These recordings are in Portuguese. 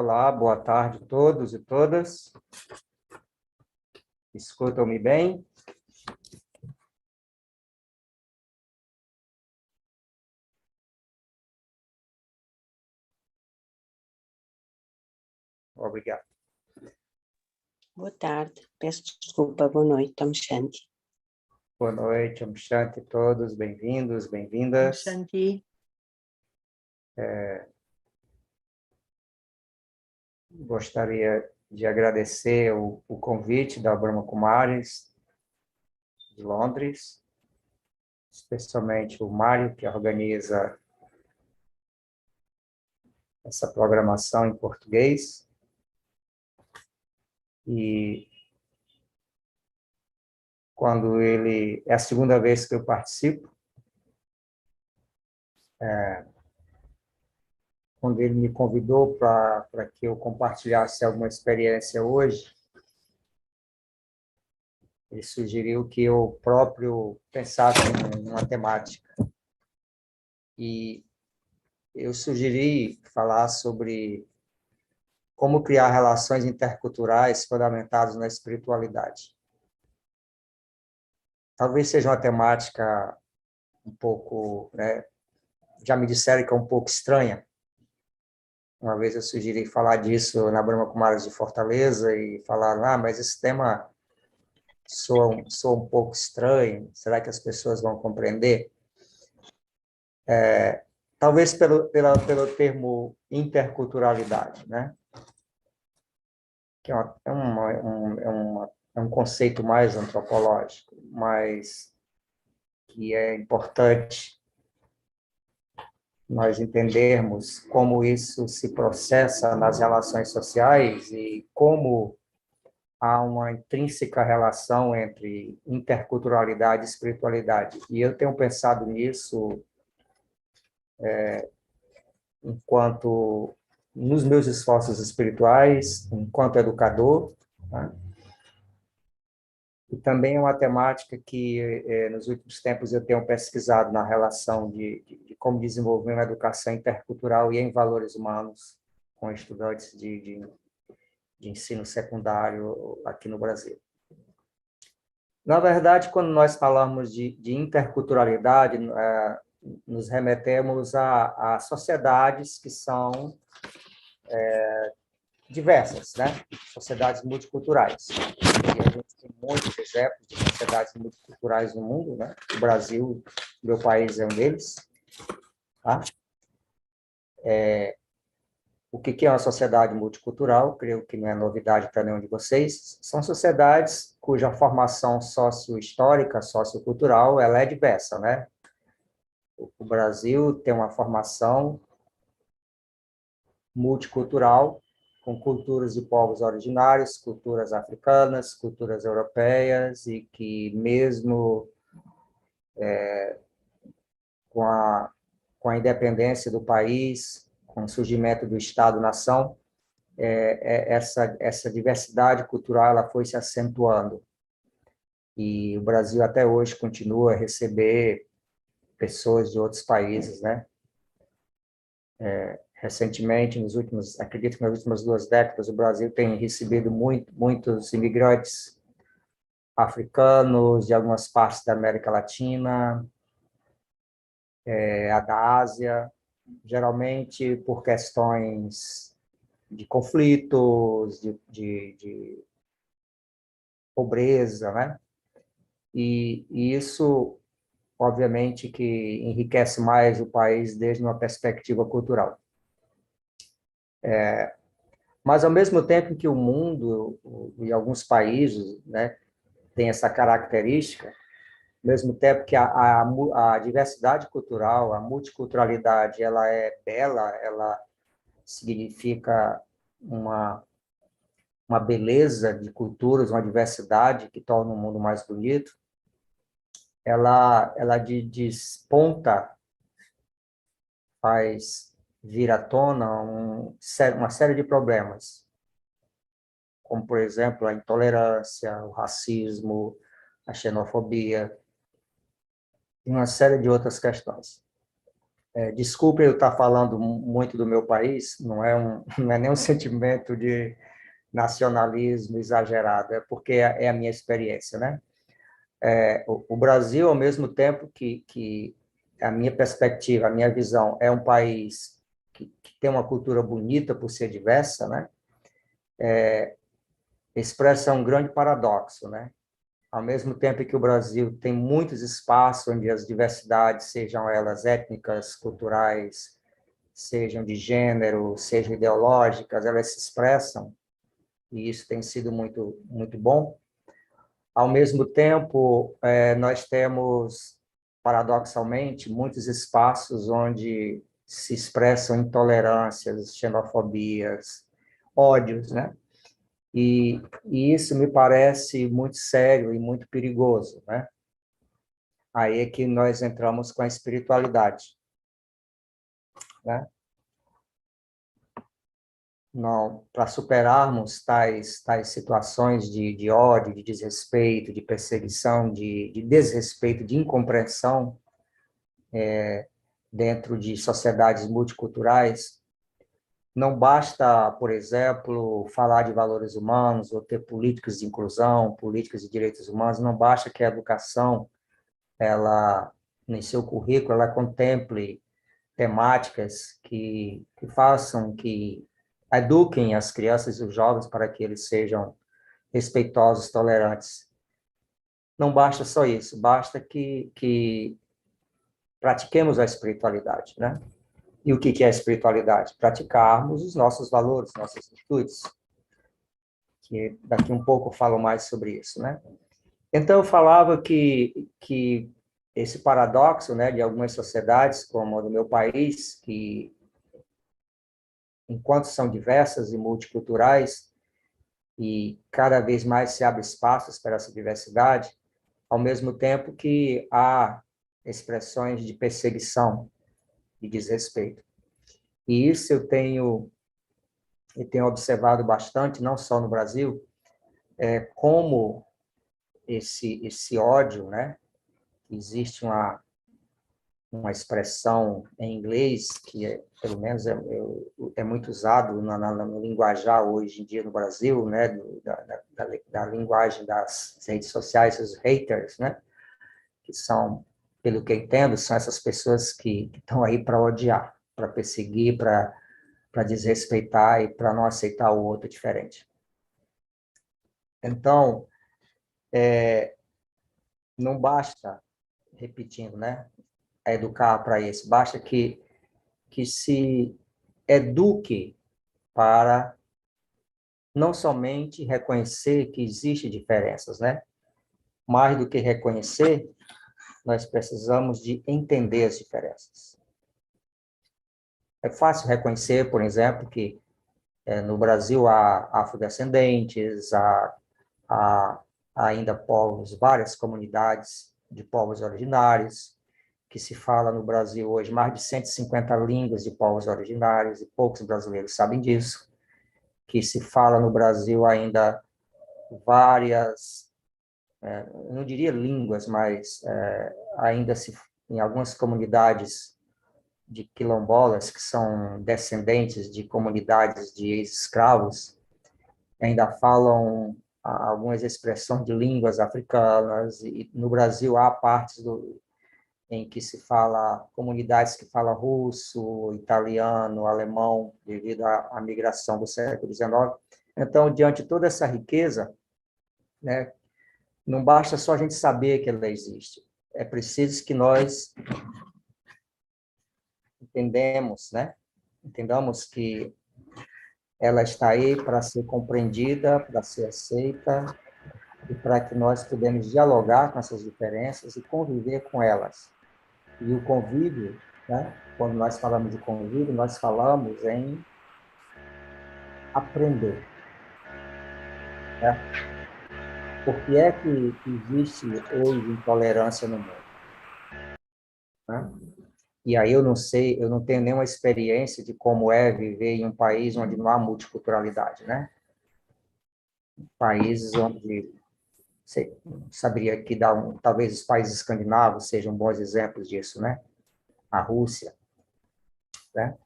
Olá, boa tarde a todos e todas. Escutam-me bem? Obrigado. Boa tarde, peço desculpa, boa noite, Om Shanti. Boa noite, Om Shanti a todos, bem-vindos, bem-vindas. Om Shanti. Gostaria de agradecer o convite da Brahma Kumaris, de Londres, especialmente o Mário, que organiza essa programação em português. E quando é a segunda vez que eu participo, quando ele me convidou para que eu compartilhasse alguma experiência hoje, ele sugeriu que eu próprio pensasse em uma temática. E eu sugeri falar sobre como criar relações interculturais fundamentadas na espiritualidade. Talvez seja uma temática um pouco, né, já me disseram que é um pouco estranha. Uma vez eu sugeri falar disso na Brahma Kumaris de Fortaleza e falaram, mas esse tema soa um pouco estranho, será que as pessoas vão compreender? Talvez pelo termo interculturalidade, né? Que é um conceito mais antropológico, mas que é importante nós entendermos como isso se processa nas relações sociais e como há uma intrínseca relação entre interculturalidade e espiritualidade. E eu tenho pensado nisso enquanto nos meus esforços espirituais, enquanto educador, né? E também é uma temática que, nos últimos tempos, eu tenho pesquisado na relação de como desenvolver uma educação intercultural e em valores humanos com estudantes de ensino secundário aqui no Brasil. Na verdade, quando nós falamos de interculturalidade, nos remetemos a sociedades que são diversas, né? Sociedades multiculturais. E a gente tem muitos exemplos de sociedades multiculturais no mundo, né? O Brasil, meu país, é um deles. Tá? O que é uma sociedade multicultural? Creio que não é novidade para nenhum de vocês. São sociedades cuja formação socio-histórica, sociocultural, ela é diversa, né? O Brasil tem uma formação multicultural, com culturas de povos originários, culturas africanas, culturas europeias, e que mesmo com a independência do país, com o surgimento do Estado-nação, essa diversidade cultural ela foi se acentuando. E o Brasil até hoje continua a receber pessoas de outros países, né? Recentemente, acredito que nas últimas 2 décadas, o Brasil tem recebido muitos imigrantes africanos de algumas partes da América Latina, a da Ásia, geralmente por questões de conflitos, de pobreza, né? E isso, obviamente, que enriquece mais o país desde uma perspectiva cultural. Mas, ao mesmo tempo que o mundo e alguns países, né, tem essa característica, ao mesmo tempo que a diversidade cultural, a multiculturalidade, ela é bela, ela significa uma beleza de culturas, uma diversidade que torna o mundo mais bonito, ela desponta, faz vir à tona uma série de problemas, como, por exemplo, a intolerância, o racismo, a xenofobia, e uma série de outras questões. Desculpe eu estar falando muito do meu país, não é nem um sentimento de nacionalismo exagerado, é porque é a minha experiência, né? O Brasil, ao mesmo tempo que a minha perspectiva, a minha visão, é um país que tem uma cultura bonita por ser diversa, né? Expressa um grande paradoxo, né? Ao mesmo tempo que o Brasil tem muitos espaços onde as diversidades, sejam elas étnicas, culturais, sejam de gênero, sejam ideológicas, elas se expressam, e isso tem sido muito, muito bom. Ao mesmo tempo, nós temos, paradoxalmente, muitos espaços onde se expressam intolerâncias, xenofobias, ódios, né? E isso me parece muito sério e muito perigoso, né? Aí é que nós entramos com a espiritualidade, né? Não, para superarmos tais situações de ódio, de desrespeito, de perseguição, de desrespeito, de incompreensão dentro de sociedades multiculturais, não basta, por exemplo, falar de valores humanos ou ter políticas de inclusão, políticas de direitos humanos, não basta que a educação, ela, em seu currículo, ela contemple temáticas que façam, que eduquem as crianças e os jovens para que eles sejam respeitosos, tolerantes. Não basta só isso, basta que pratiquemos a espiritualidade, né? E o que é a espiritualidade? Praticarmos os nossos valores, nossas virtudes, que daqui um pouco eu falo mais sobre isso, né? Então, eu falava que esse paradoxo, né, de algumas sociedades, como a do meu país, que, enquanto são diversas e multiculturais, e cada vez mais se abre espaços para essa diversidade, ao mesmo tempo que há expressões de perseguição e desrespeito. E isso eu tenho observado bastante, não só no Brasil, como esse ódio, né? Existe uma expressão em inglês que, pelo menos, é muito usado no linguajar hoje em dia no Brasil, né? Da linguagem das redes sociais, os haters, né? Que são, pelo que eu entendo, são essas pessoas que estão aí para odiar, para perseguir, para desrespeitar e para não aceitar o outro diferente. Então, não basta, repetindo, né, educar para isso, basta que se eduque para não somente reconhecer que existem diferenças, né? Mais do que reconhecer, nós precisamos de entender as diferenças. É fácil reconhecer, por exemplo, que no Brasil há afrodescendentes, há ainda povos, várias comunidades de povos originários, que se fala no Brasil hoje mais de 150 línguas de povos originários, e poucos brasileiros sabem disso, que se fala no Brasil ainda várias, não diria línguas, mas ainda em algumas comunidades de quilombolas, que são descendentes de comunidades de ex-escravos, ainda falam algumas expressões de línguas africanas, e no Brasil há partes em que se fala, comunidades que falam russo, italiano, alemão, devido à migração do século XIX. Então, diante de toda essa riqueza, né, não basta só a gente saber que ela existe, é preciso que nós entendamos que ela está aí para ser compreendida, para ser aceita, e para que nós podemos dialogar com essas diferenças e conviver com elas. E o convívio, né? Quando nós falamos de convívio, nós falamos em aprender, né? Por que é que existe hoje intolerância no mundo, né? E aí eu não sei, eu não tenho nenhuma experiência de como é viver em um país onde não há multiculturalidade, né? Países onde, sei, saberia que talvez os países escandinavos sejam bons exemplos disso, né? A Rússia. né?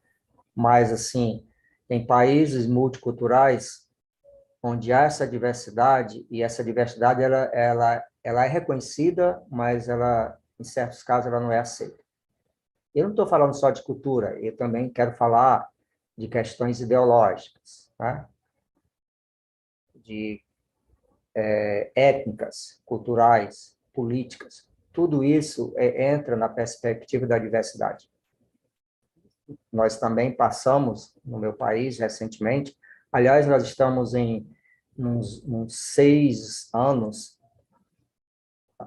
Mas, assim, em países multiculturais, onde há essa diversidade, e essa diversidade ela é reconhecida, mas ela, em certos casos, ela não é aceita. Eu não estou falando só de cultura, eu também quero falar de questões ideológicas, tá? De étnicas, culturais, políticas. Tudo isso entra na perspectiva da diversidade. Nós também passamos, no meu país, recentemente, aliás, nós estamos em uns 6 anos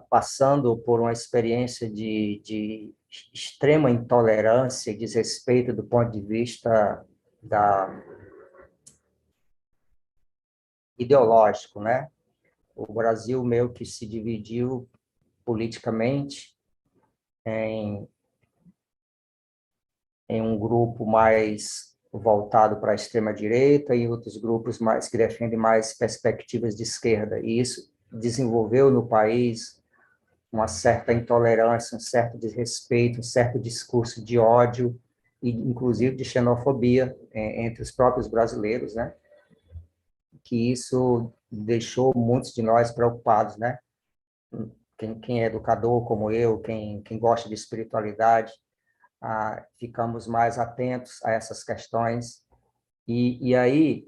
passando por uma experiência de extrema intolerância e desrespeito do ponto de vista ideológico, né? O Brasil meio que se dividiu politicamente em, em um grupo mais voltado para a extrema-direita e outros grupos mais que defendem mais perspectivas de esquerda. E isso desenvolveu no país uma certa intolerância, um certo desrespeito, um certo discurso de ódio e inclusive de xenofobia entre os próprios brasileiros, né? Que isso deixou muitos de nós preocupados, né? Quem é educador como eu, quem gosta de espiritualidade, ficamos mais atentos a essas questões. E aí,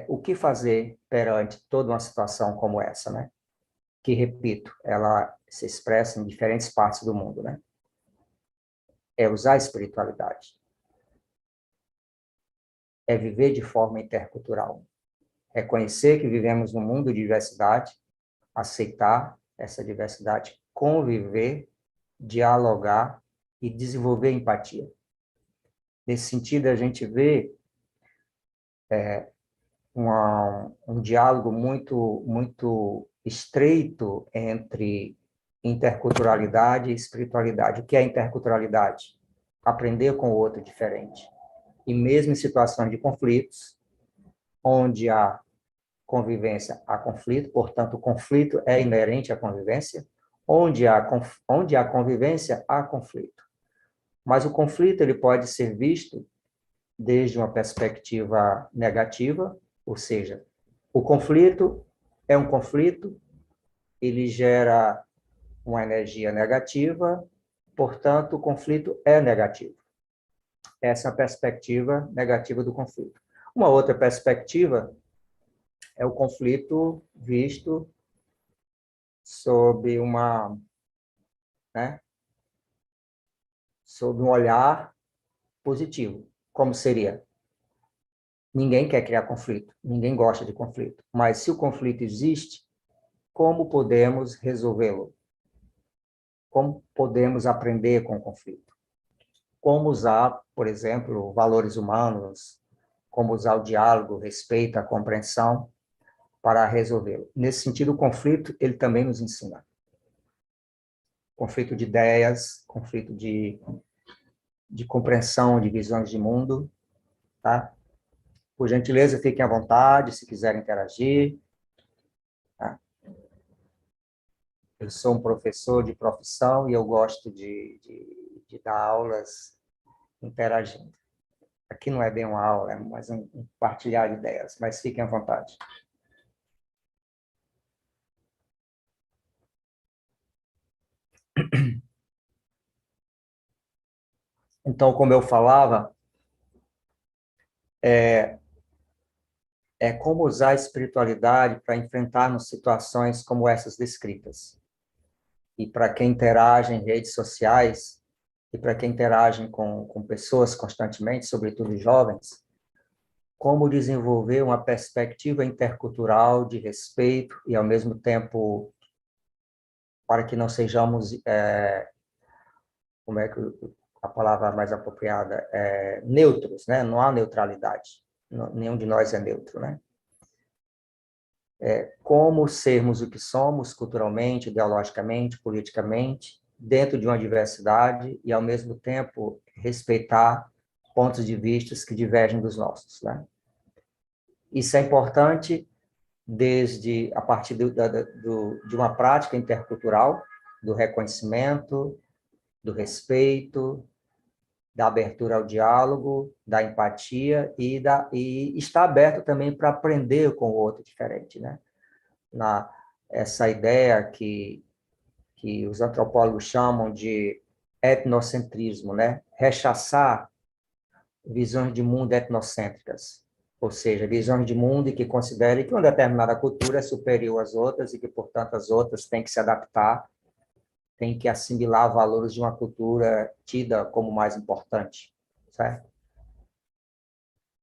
o que fazer perante toda uma situação como essa, né? Que, repito, ela se expressa em diferentes partes do mundo, né? É usar a espiritualidade. É viver de forma intercultural. É conhecer que vivemos num mundo de diversidade, aceitar essa diversidade, conviver, dialogar e desenvolver empatia. Nesse sentido, a gente vê um diálogo muito estreito entre interculturalidade e espiritualidade. O que é interculturalidade? Aprender com o outro diferente. E mesmo em situações de conflitos, onde há convivência, há conflito, portanto, o conflito é inerente à convivência, onde há convivência, há conflito. Mas o conflito ele pode ser visto desde uma perspectiva negativa, ou seja, o conflito é um conflito, ele gera uma energia negativa, portanto, o conflito é negativo. Essa é a perspectiva negativa do conflito. Uma outra perspectiva é o conflito visto sob né, sob um olhar positivo. Como seria? Ninguém quer criar conflito, ninguém gosta de conflito. Mas se o conflito existe, como podemos resolvê-lo? Como podemos aprender com o conflito? Como usar, por exemplo, valores humanos, como usar o diálogo, o respeito, a compreensão para resolvê-lo. Nesse sentido, o conflito, ele também nos ensina. Conflito de ideias, conflito de compreensão de visões de mundo, tá? Por gentileza, fiquem à vontade, se quiserem interagir. Tá? Eu sou um professor de profissão e eu gosto de dar aulas interagindo. Aqui não é bem uma aula, é mais um compartilhar de ideias, mas fiquem à vontade. Então, como eu falava, é como usar a espiritualidade para enfrentarmos situações como essas descritas. E para quem interage em redes sociais, e para quem interage com pessoas constantemente, sobretudo jovens, como desenvolver uma perspectiva intercultural de respeito e, ao mesmo tempo, para que não sejamos, como é que a palavra mais apropriada, neutros, né? Não há neutralidade, nenhum de nós é neutro, né? Como sermos o que somos culturalmente, ideologicamente, politicamente, dentro de uma diversidade e, ao mesmo tempo, respeitar pontos de vista que divergem dos nossos, né? Isso é importante desde a partir de uma prática intercultural, do reconhecimento, do respeito, da abertura ao diálogo, da empatia e está aberto também para aprender com o outro diferente, né? Essa ideia que os antropólogos chamam de etnocentrismo, né? Rechaçar visões de mundo etnocêntricas, ou seja, visões de mundo que considerem que uma determinada cultura é superior às outras e que, portanto, as outras têm que se adaptar, têm que assimilar valores de uma cultura tida como mais importante, certo?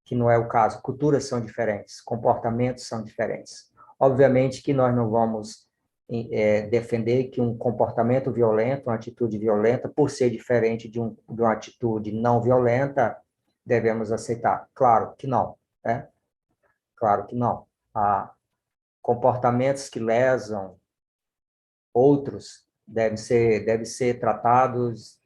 Que não é o caso. Culturas são diferentes, comportamentos são diferentes. Obviamente que nós não vamos defender que um comportamento violento, uma atitude violenta, por ser diferente de uma atitude não violenta, devemos aceitar. Claro que não, né? Claro que não. Há comportamentos que lesam outros devem ser tratados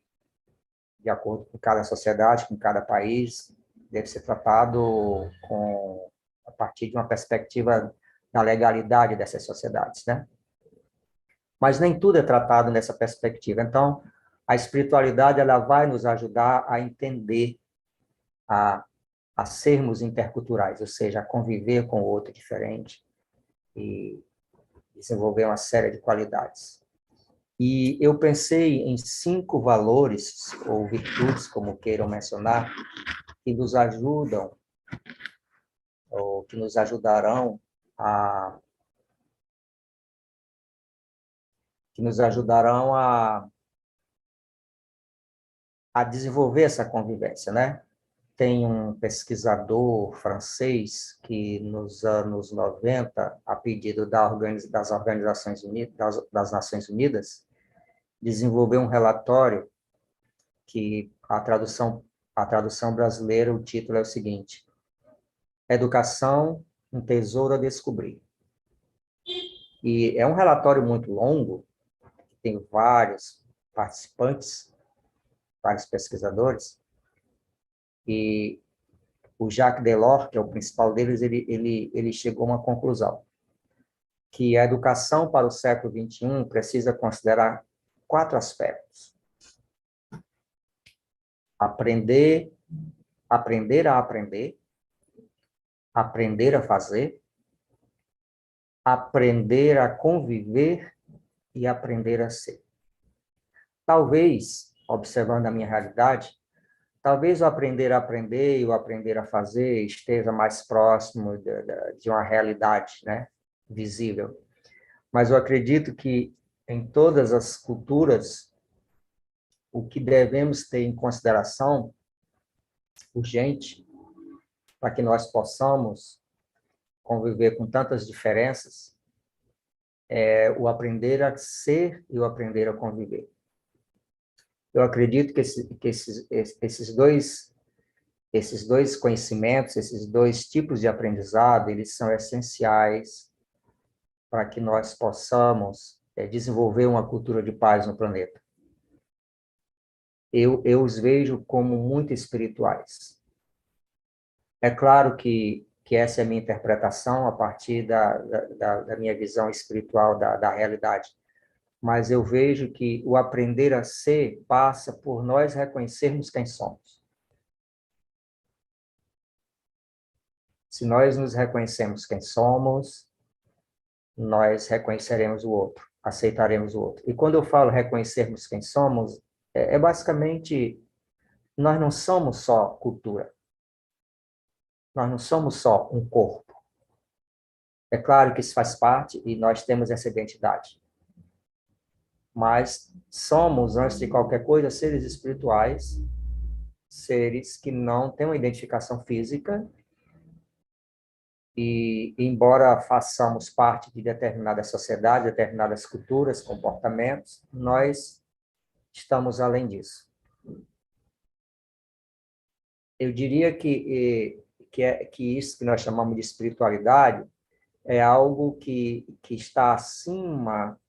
de acordo com cada sociedade, com cada país, deve ser tratado a partir de uma perspectiva da legalidade dessas sociedades, né? Mas nem tudo é tratado nessa perspectiva. Então, a espiritualidade ela vai nos ajudar a entender, a sermos interculturais, ou seja, a conviver com o outro diferente e desenvolver uma série de qualidades. E eu pensei em 5 valores ou virtudes, como queiram mencionar, que nos ajudam ou que nos ajudarão a desenvolver essa convivência, né? Tem um pesquisador francês que, nos anos 90, a pedido das Organizações Unidas, das Nações Unidas, desenvolveu um relatório que a tradução brasileira, o título é o seguinte: Educação, um tesouro a descobrir. E é um relatório muito longo, tem vários participantes, vários pesquisadores, e o Jacques Delors, que é o principal deles, ele chegou a uma conclusão, que a educação para o século XXI precisa considerar 4 aspectos: aprender a aprender, aprender a fazer, aprender a conviver e aprender a ser. Talvez, observando a minha realidade, talvez o aprender a aprender e o aprender a fazer esteja mais próximo de uma realidade, né, visível. Mas eu acredito que em todas as culturas, o que devemos ter em consideração, urgente, para que nós possamos conviver com tantas diferenças, é o aprender a ser e o aprender a conviver. Eu acredito que esses dois conhecimentos, esses 2 tipos de aprendizado, eles são essenciais para que nós possamos desenvolver uma cultura de paz no planeta. Eu os vejo como muito espirituais. É claro que essa é a minha interpretação a partir da minha visão espiritual da realidade, mas eu vejo que o aprender a ser passa por nós reconhecermos quem somos. Se nós nos reconhecemos quem somos, nós reconheceremos o outro, aceitaremos o outro. E quando eu falo reconhecermos quem somos, basicamente, nós não somos só cultura. Nós não somos só um corpo. É claro que isso faz parte e nós temos essa identidade. Mas somos, antes de qualquer coisa, seres espirituais, seres que não têm uma identificação física e, embora façamos parte de determinada sociedade, determinadas culturas, comportamentos, nós estamos além disso. Eu diria que isso que nós chamamos de espiritualidade é algo que está acima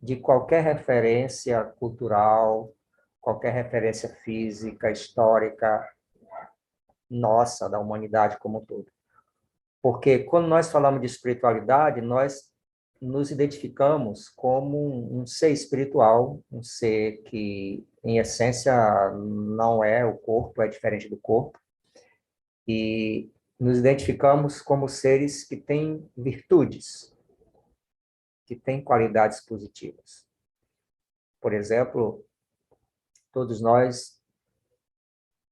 de qualquer referência cultural, qualquer referência física, histórica, nossa, da humanidade como um todo. Porque quando nós falamos de espiritualidade, nós nos identificamos como um ser espiritual, um ser que, em essência, não é o corpo, é diferente do corpo, e nos identificamos como seres que têm virtudes, que têm qualidades positivas. Por exemplo, todos nós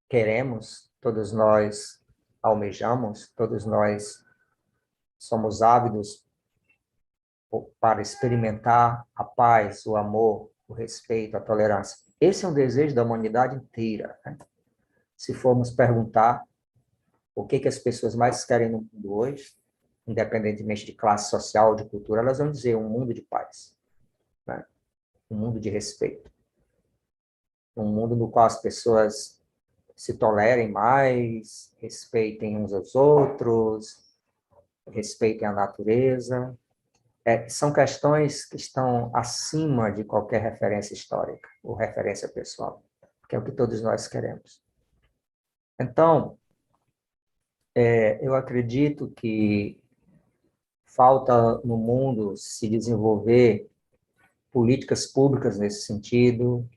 queremos, todos nós almejamos, todos nós somos ávidos para experimentar a paz, o amor, o respeito, a tolerância. Esse é um desejo da humanidade inteira, né? Se formos perguntar o que as pessoas mais querem no mundo hoje, independentemente de classe social, de cultura, elas vão dizer um mundo de paz, né? Um mundo de respeito, um mundo no qual as pessoas se tolerem mais, respeitem uns aos outros, respeitem a natureza. São questões que estão acima de qualquer referência histórica ou referência pessoal, que é o que todos nós queremos. Então, eu acredito que falta no mundo se desenvolver políticas públicas nesse sentido,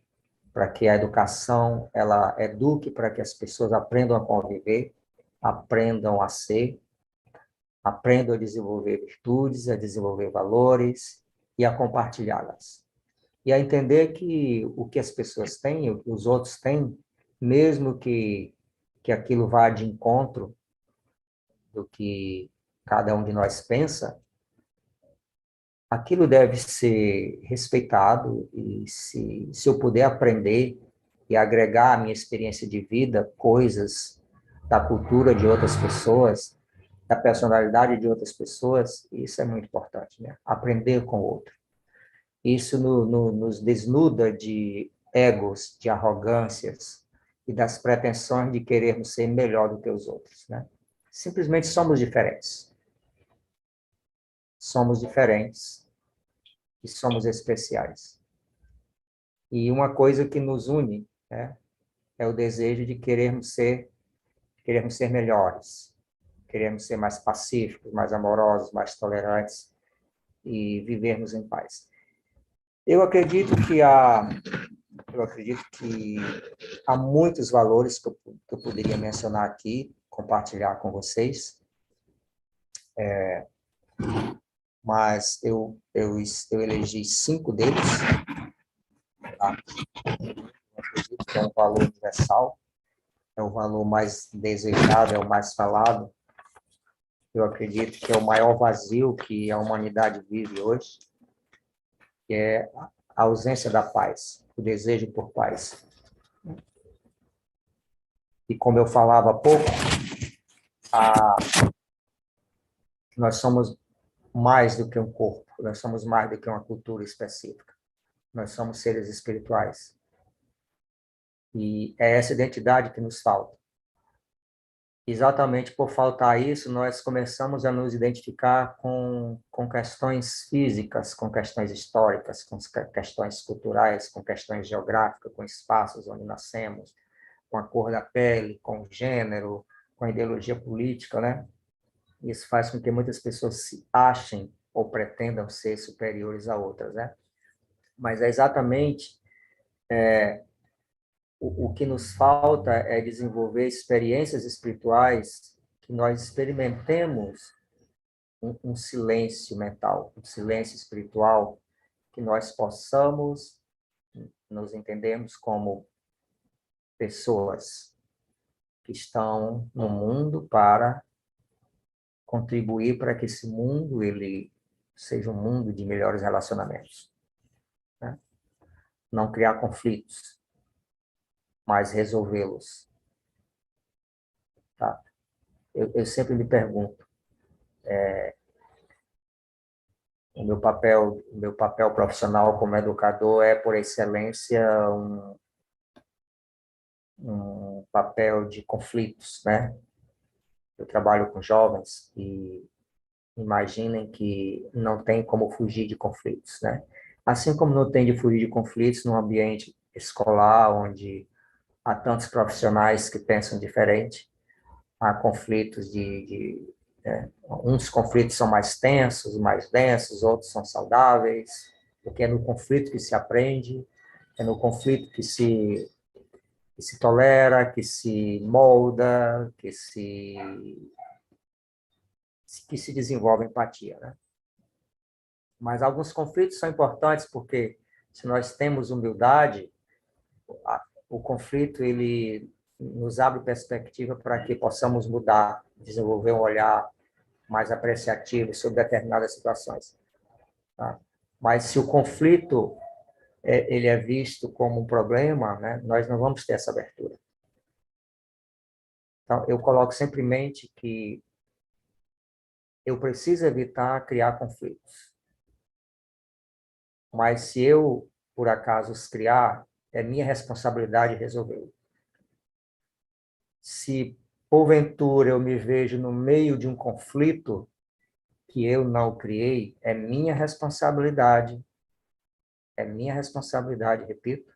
para que a educação ela eduque para que as pessoas aprendam a conviver, aprendam a ser, aprendam a desenvolver virtudes, a desenvolver valores e a compartilhá-las. E a entender que o que as pessoas têm, o que os outros têm, mesmo que aquilo vá de encontro do que cada um de nós pensa, aquilo deve ser respeitado e se eu puder aprender e agregar à minha experiência de vida coisas da cultura de outras pessoas, da personalidade de outras pessoas, isso é muito importante, né? Aprender com o outro. Isso nos desnuda de egos, de arrogâncias e das pretensões de querermos ser melhor do que os outros, né? Simplesmente somos diferentes. Somos diferentes e somos especiais. E uma coisa que nos une, né, é o desejo de queremos ser melhores, queremos ser mais pacíficos, mais amorosos, mais tolerantes e vivermos em paz. Eu acredito que há muitos valores que eu poderia mencionar aqui, compartilhar com vocês, mas eu elegi 5 deles, tá? Eu acredito que é um valor universal, é o valor mais desejado, é o mais falado. Eu acredito que é o maior vazio que a humanidade vive hoje, que é a ausência da paz, o desejo por paz. E como eu falava há pouco, nós somos mais do que um corpo, nós somos mais do que uma cultura específica. Nós somos seres espirituais. E é essa identidade que nos falta. Exatamente por faltar isso, nós começamos a nos identificar com questões físicas, com questões históricas, com questões culturais, com questões geográficas, com espaços onde nascemos, com a cor da pele, com o gênero, com a ideologia política, né? Isso faz com que muitas pessoas se achem ou pretendam ser superiores a outras, né? Mas é exatamente o que nos falta é desenvolver experiências espirituais que nós experimentemos um silêncio mental, um silêncio espiritual, que nós possamos nos entendermos como pessoas que estão no mundo para contribuir para que esse mundo ele seja um mundo de melhores relacionamentos, né? Não criar conflitos, mas resolvê-los, tá? Eu sempre me pergunto, o meu papel profissional como educador é, por excelência, um papel de conflitos, né? Eu trabalho com jovens e imaginem que não tem como fugir de conflitos, né? Assim como não tem de fugir de conflitos num ambiente escolar, onde há tantos profissionais que pensam diferente, há conflitos Uns conflitos são mais tensos, mais densos, outros são saudáveis, porque é no conflito que se aprende, é no conflito que se tolera, que se molda, que se desenvolve empatia, né? Mas alguns conflitos são importantes porque, se nós temos humildade, o conflito ele nos abre perspectiva para que possamos mudar, desenvolver um olhar mais apreciativo sobre determinadas situações. Tá? Mas se o conflito ele é visto como um problema, né, nós não vamos ter essa abertura. Então, eu coloco sempre em mente que eu preciso evitar criar conflitos. Mas se eu, por acaso, os criar, é minha responsabilidade resolvê-los. Se, porventura, eu me vejo no meio de um conflito que eu não criei, é minha responsabilidade, repito,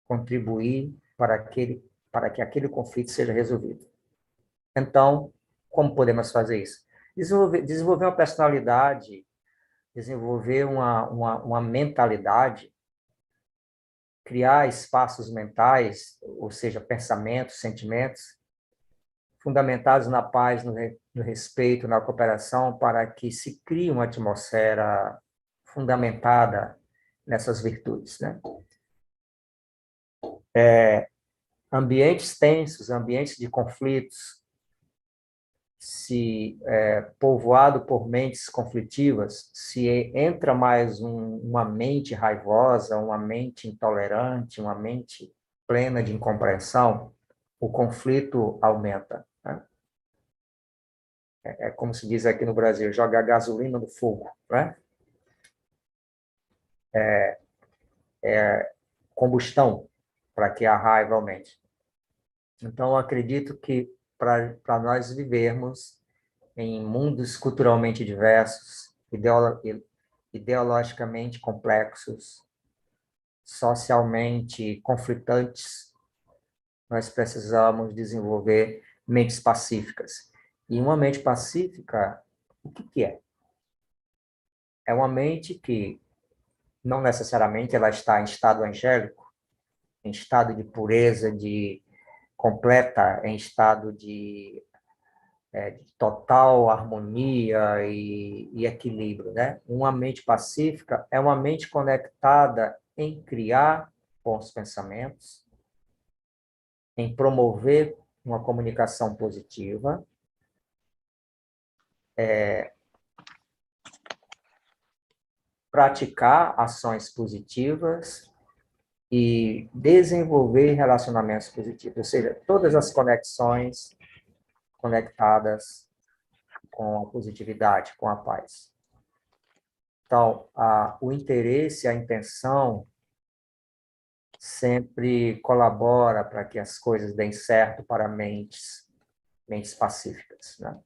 contribuir para que aquele conflito seja resolvido. Então, como podemos fazer isso? Desenvolver uma personalidade, desenvolver uma mentalidade, criar espaços mentais, ou seja, pensamentos, sentimentos, fundamentados na paz, no respeito, na cooperação, para que se crie uma atmosfera fundamentada nessas virtudes, né? Ambientes tensos, ambientes de conflitos, se povoado por mentes conflitivas, se entra mais uma mente raivosa, uma mente intolerante, uma mente plena de incompreensão, o conflito aumenta, né? É como se diz aqui no Brasil, jogar gasolina no fogo, né? Combustão para que a raiva aumente. Então, eu acredito que para nós vivermos em mundos culturalmente diversos, ideologicamente complexos, socialmente conflitantes, nós precisamos desenvolver mentes pacíficas. E uma mente pacífica, o que é? É uma mente que não necessariamente ela está em estado angélico, em estado de pureza, de completa, em estado de total harmonia e equilíbrio, né? Uma mente pacífica é uma mente conectada em criar bons pensamentos, em promover uma comunicação positiva, praticar ações positivas e desenvolver relacionamentos positivos, ou seja, todas as conexões conectadas com a positividade, com a paz. Então, o interesse, a intenção sempre colabora para que as coisas deem certo para mentes pacíficas, né?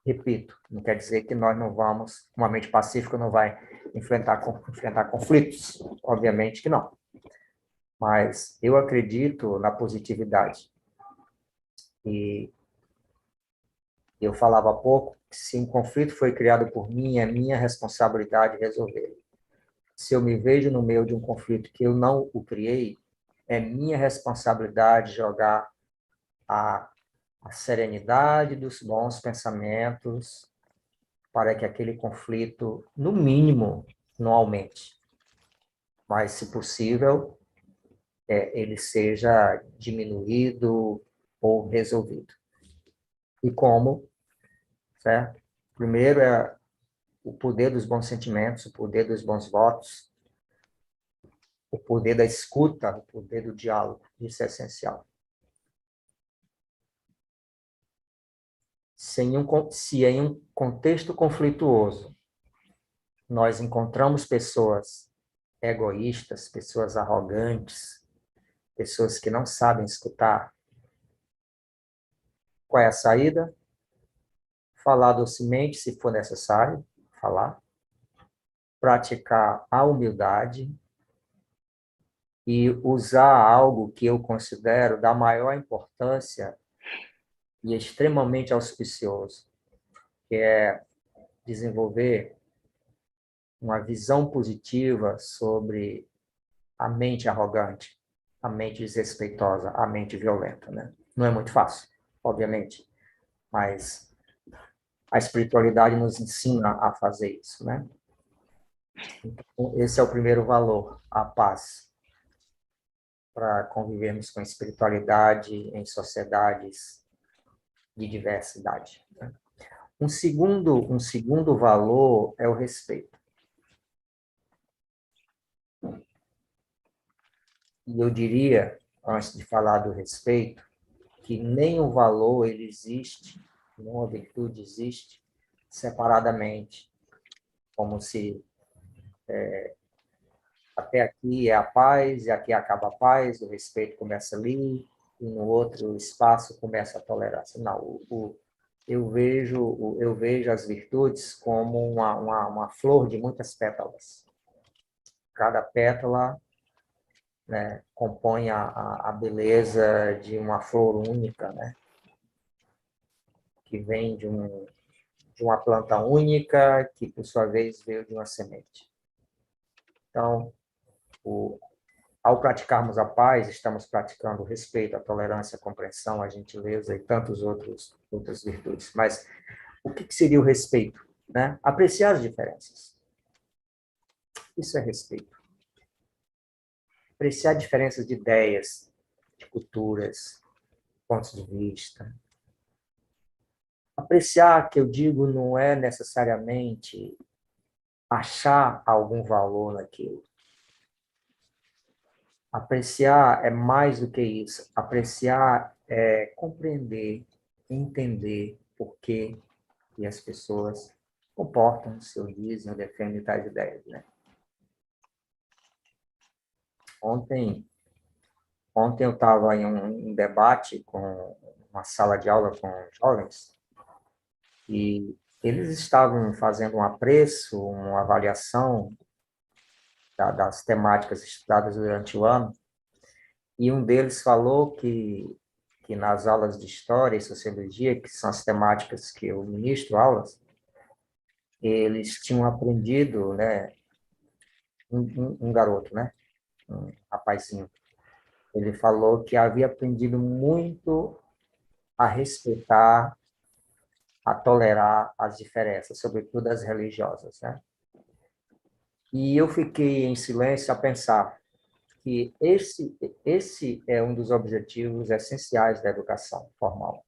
Repito, não quer dizer que nós não vamos, uma mente pacífica não vai enfrentar conflitos, obviamente que não. Mas eu acredito na positividade. E eu falava há pouco que se um conflito foi criado por mim, é minha responsabilidade resolvê-lo. Se eu me vejo no meio de um conflito que eu não o criei, é minha responsabilidade jogar a serenidade dos bons pensamentos para que aquele conflito, no mínimo, não aumente. Mas, se possível, ele seja diminuído ou resolvido. E como? Certo? Primeiro é o poder dos bons sentimentos, o poder dos bons votos, o poder da escuta, o poder do diálogo. Isso é essencial. Se em um contexto conflituoso nós encontramos pessoas egoístas, pessoas arrogantes, pessoas que não sabem escutar, qual é a saída? Falar docemente, se for necessário, falar. Praticar a humildade e usar algo que eu considero da maior importância e extremamente auspicioso, que é desenvolver uma visão positiva sobre a mente arrogante, a mente desrespeitosa, a mente violenta, né? Não é muito fácil, obviamente, mas a espiritualidade nos ensina a fazer isso, né? Então, esse é o primeiro valor, a paz, para convivermos com a espiritualidade em sociedades de diversidade, né? Um segundo valor é o respeito. E eu diria, antes de falar do respeito, que nem o valor ele existe, nenhuma virtude existe separadamente, como se até aqui é a paz e aqui acaba a paz, o respeito começa ali e no outro espaço começa a tolerância. Não, eu vejo as virtudes como uma flor de muitas pétalas. Cada pétala, né, compõe a beleza de uma flor única, né, que vem de uma planta única, que, por sua vez, veio de uma semente. Então, ao praticarmos a paz, estamos praticando o respeito, a tolerância, a compreensão, a gentileza e tantas outras virtudes. Mas o que seria o respeito? Né? Apreciar as diferenças. Isso é respeito. Apreciar diferenças de ideias, de culturas, pontos de vista. Apreciar, que eu digo, não é necessariamente achar algum valor naquilo. Apreciar é mais do que isso. Apreciar é compreender, entender por que as pessoas comportam-se, ou dizem, ou defendem tais ideias, né? Ontem eu estava em um debate com uma sala de aula com jovens e eles estavam fazendo um apreço, uma avaliação das temáticas estudadas durante o ano, e um deles falou que nas aulas de História e Sociologia, que são as temáticas que eu ministro aulas, eles tinham aprendido, né, um garoto, né, um rapazinho, ele falou que havia aprendido muito a respeitar, a tolerar as diferenças, sobretudo as religiosas, né? E eu fiquei em silêncio a pensar que esse é um dos objetivos essenciais da educação formal.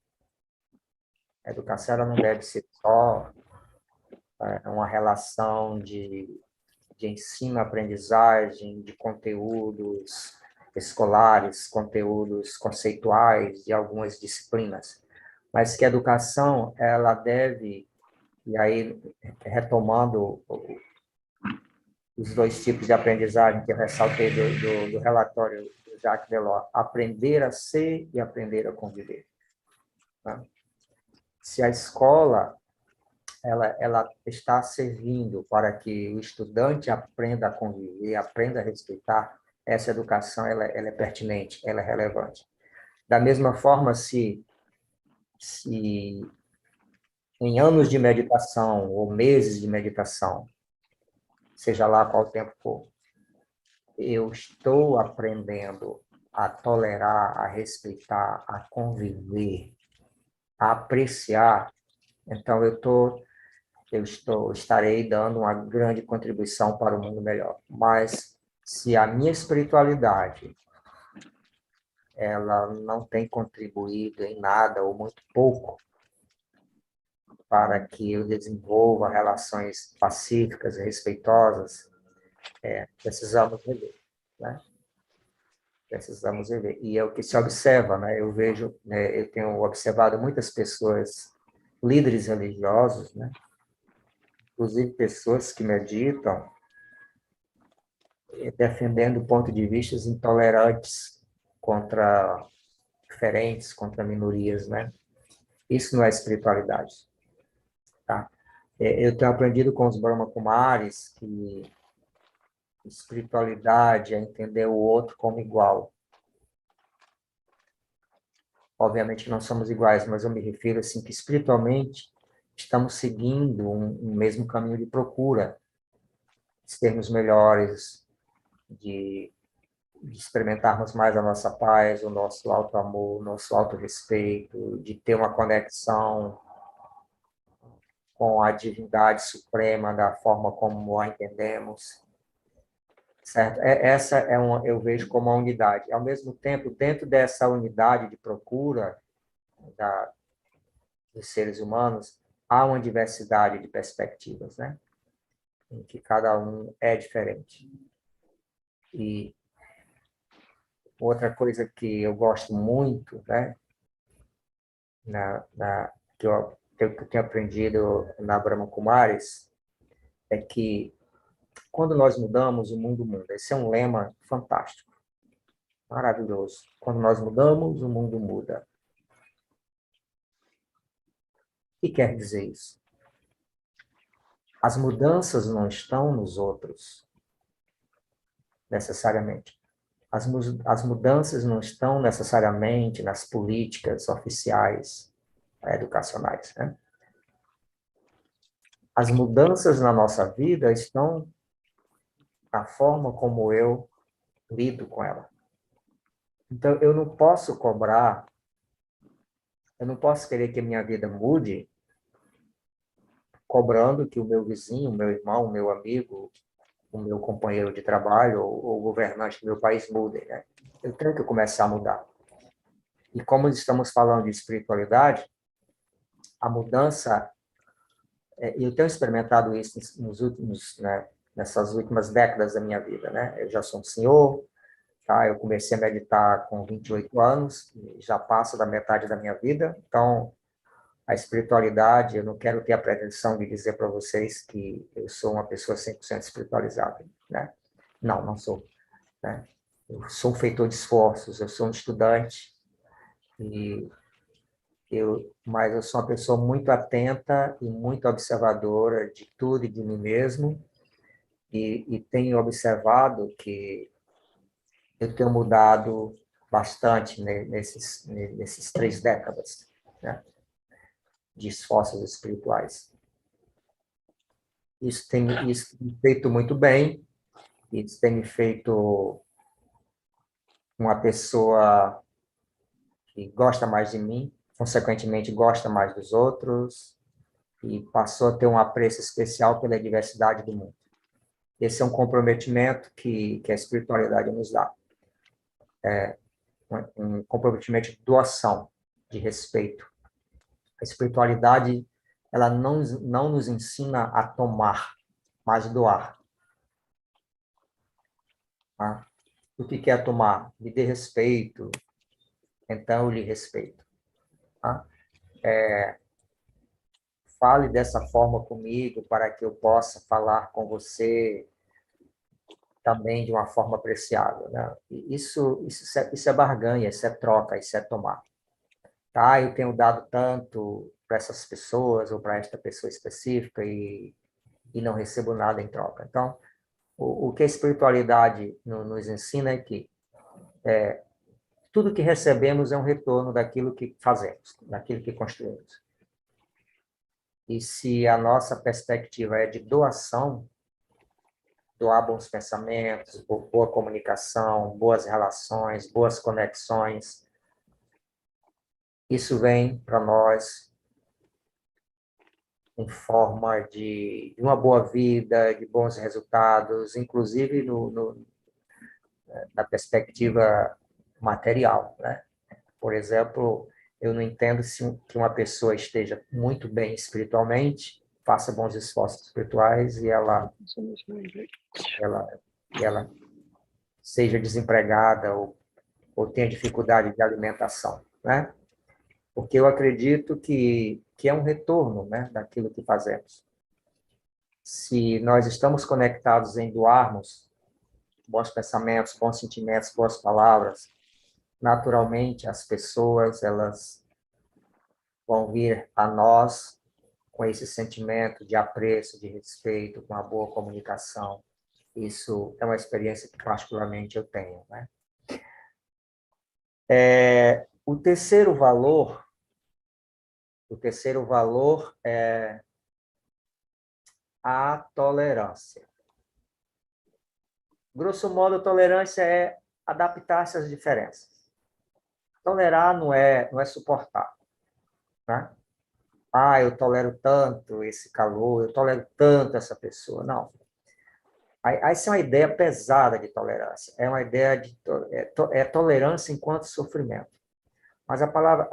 A educação ela não deve ser só uma relação de ensino-aprendizagem, de conteúdos escolares, conteúdos conceituais de algumas disciplinas, mas que a educação ela deve, e aí retomando os dois tipos de aprendizagem que eu ressaltei do relatório do Jacques Delors, aprender a ser e aprender a conviver. Né? Se a escola ela está servindo para que o estudante aprenda a conviver, aprenda a respeitar, essa educação ela é pertinente, ela é relevante. Da mesma forma, se em anos de meditação ou meses de meditação, seja lá qual tempo for, eu estou aprendendo a tolerar, a respeitar, a conviver, a apreciar, então estarei dando uma grande contribuição para o mundo melhor. Mas se a minha espiritualidade ela não tem contribuído em nada ou muito pouco para que eu desenvolva relações pacíficas e respeitosas, precisamos rever, né? Precisamos rever. E é o que se observa, né? Eu vejo, né, eu tenho observado muitas pessoas, líderes religiosos, né? Inclusive pessoas que meditam, defendendo pontos de vista intolerantes contra diferentes, contra minorias, né? Isso não é espiritualidade, tá? Eu tenho aprendido com os Brahma Kumaris que espiritualidade é entender o outro como igual. Obviamente não somos iguais, mas eu me refiro assim que espiritualmente estamos seguindo um mesmo caminho de procura, de sermos melhores, de experimentarmos mais a nossa paz, o nosso auto-amor, o nosso auto-respeito, de ter uma conexão com a divindade suprema da forma como a entendemos, certo? Essa eu vejo como uma unidade. Ao mesmo tempo, dentro dessa unidade de procura dos seres humanos, há uma diversidade de perspectivas, né? Em que cada um é diferente. E outra coisa que eu gosto muito, né, que eu tenho aprendido na Brahma Kumaris, é que quando nós mudamos, o mundo muda. Esse é um lema fantástico, maravilhoso. Quando nós mudamos, o mundo muda. O que quer dizer isso? As mudanças não estão nos outros, necessariamente. As mudanças não estão necessariamente nas políticas oficiais educacionais, né? As mudanças na nossa vida estão na forma como eu lido com ela. Então, eu não posso cobrar, eu não posso querer que a minha vida mude cobrando que o meu vizinho, o meu irmão, o meu amigo, o meu companheiro de trabalho ou o governante do meu país mudem, né? Eu tenho que começar a mudar. E como estamos falando de espiritualidade, a mudança, eu tenho experimentado isso nos últimos, né, nessas últimas décadas da minha vida, né? Eu já sou um senhor, tá? Eu comecei a meditar com 28 anos, já passo da metade da minha vida, então a espiritualidade, eu não quero ter a pretensão de dizer para vocês que eu sou uma pessoa 100% espiritualizada, né? Não, não sou, né? Eu sou um feitor de esforços, eu sou um estudante, e mas eu sou uma pessoa muito atenta e muito observadora de tudo e de mim mesmo, e tenho observado que eu tenho mudado bastante, né, nesses 3 décadas, né, de esforços espirituais. Isso tem me feito muito bem, isso tem me feito uma pessoa que gosta mais de mim, consequentemente gosta mais dos outros, e passou a ter um apreço especial pela diversidade do mundo. Esse é um comprometimento que a espiritualidade nos dá. Um comprometimento de doação, de respeito. A espiritualidade, ela não nos ensina a tomar, mas doar. Tá? O que é tomar? Me dê respeito, então eu lhe respeito. Tá? Fale dessa forma comigo para que eu possa falar com você também de uma forma apreciável, né? Isso é barganha, isso é troca, isso é tomar. Tá? Eu tenho dado tanto para essas pessoas ou para esta pessoa específica e não recebo nada em troca. Então, o que a espiritualidade nos ensina é que tudo que recebemos é um retorno daquilo que fazemos, daquilo que construímos. E se a nossa perspectiva é de doação, doar bons pensamentos, boa comunicação, boas relações, boas conexões, isso vem para nós em forma de uma boa vida, de bons resultados, inclusive na perspectiva material, né? Por exemplo, eu não entendo que uma pessoa esteja muito bem espiritualmente, faça bons esforços espirituais ela, e ela seja desempregada ou tenha dificuldade de alimentação, né? Porque eu acredito que é um retorno, né, daquilo que fazemos. Se nós estamos conectados em doarmos bons pensamentos, bons sentimentos, boas palavras, naturalmente as pessoas elas vão vir a nós com esse sentimento de apreço, de respeito, com uma boa comunicação. Isso é uma experiência que particularmente eu tenho, né? O terceiro valor O terceiro valor é a tolerância. Grosso modo, a tolerância é adaptar-se às diferenças. Tolerar não é suportar, né? Ah, eu tolero tanto esse calor, eu tolero tanto essa pessoa. Não. Essa é uma ideia pesada de tolerância. É uma ideia de tolerância enquanto sofrimento. Mas a palavra,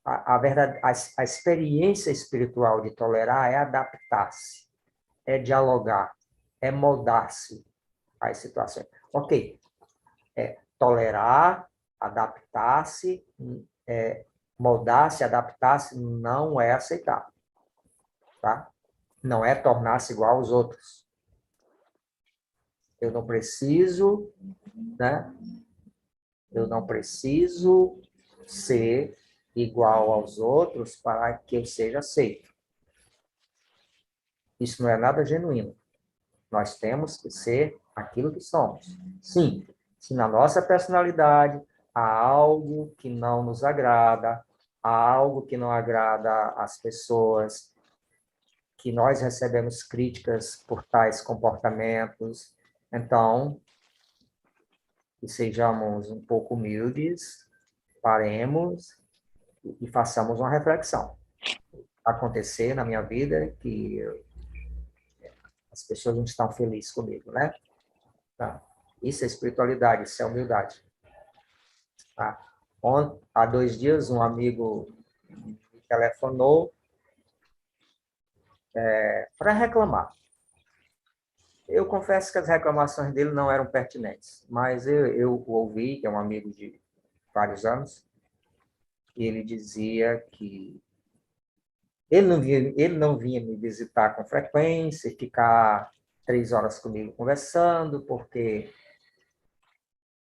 a verdade, a experiência espiritual de tolerar é adaptar-se, é dialogar, é moldar-se às situações. Ok, tolerar, adaptar-se, moldar-se, adaptar-se, não é aceitar, tá? Não é tornar-se igual aos outros. Eu não preciso, né? Eu não preciso ser igual aos outros para que eu seja aceito. Isso não é nada genuíno. Nós temos que ser aquilo que somos. Sim, se na nossa personalidade há algo que não nos agrada, há algo que não agrada às pessoas, que nós recebemos críticas por tais comportamentos, então, que sejamos um pouco humildes, paremos e façamos uma reflexão. Acontecer na minha vida que as pessoas não estão felizes comigo, né? Tá? Isso é espiritualidade, isso é humildade. Tá? Há 2 dias, um amigo me telefonou para reclamar. Eu confesso que as reclamações dele não eram pertinentes, mas eu ouvi, que é um amigo de vários anos, e ele dizia que ele não vinha me visitar com frequência e ficar 3 horas comigo conversando, porque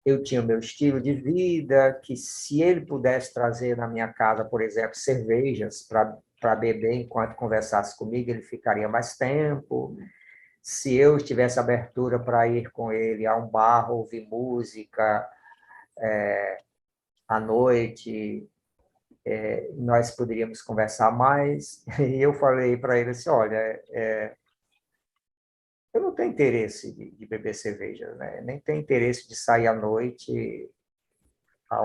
eu tinha o meu estilo de vida, que se ele pudesse trazer na minha casa, por exemplo, cervejas para beber enquanto conversasse comigo, ele ficaria mais tempo. Se eu tivesse abertura para ir com ele a um bar, ouvir música à noite, nós poderíamos conversar mais. E eu falei para ele assim, olha, eu não tenho interesse de beber cerveja, né? Nem tenho interesse de sair à noite ir a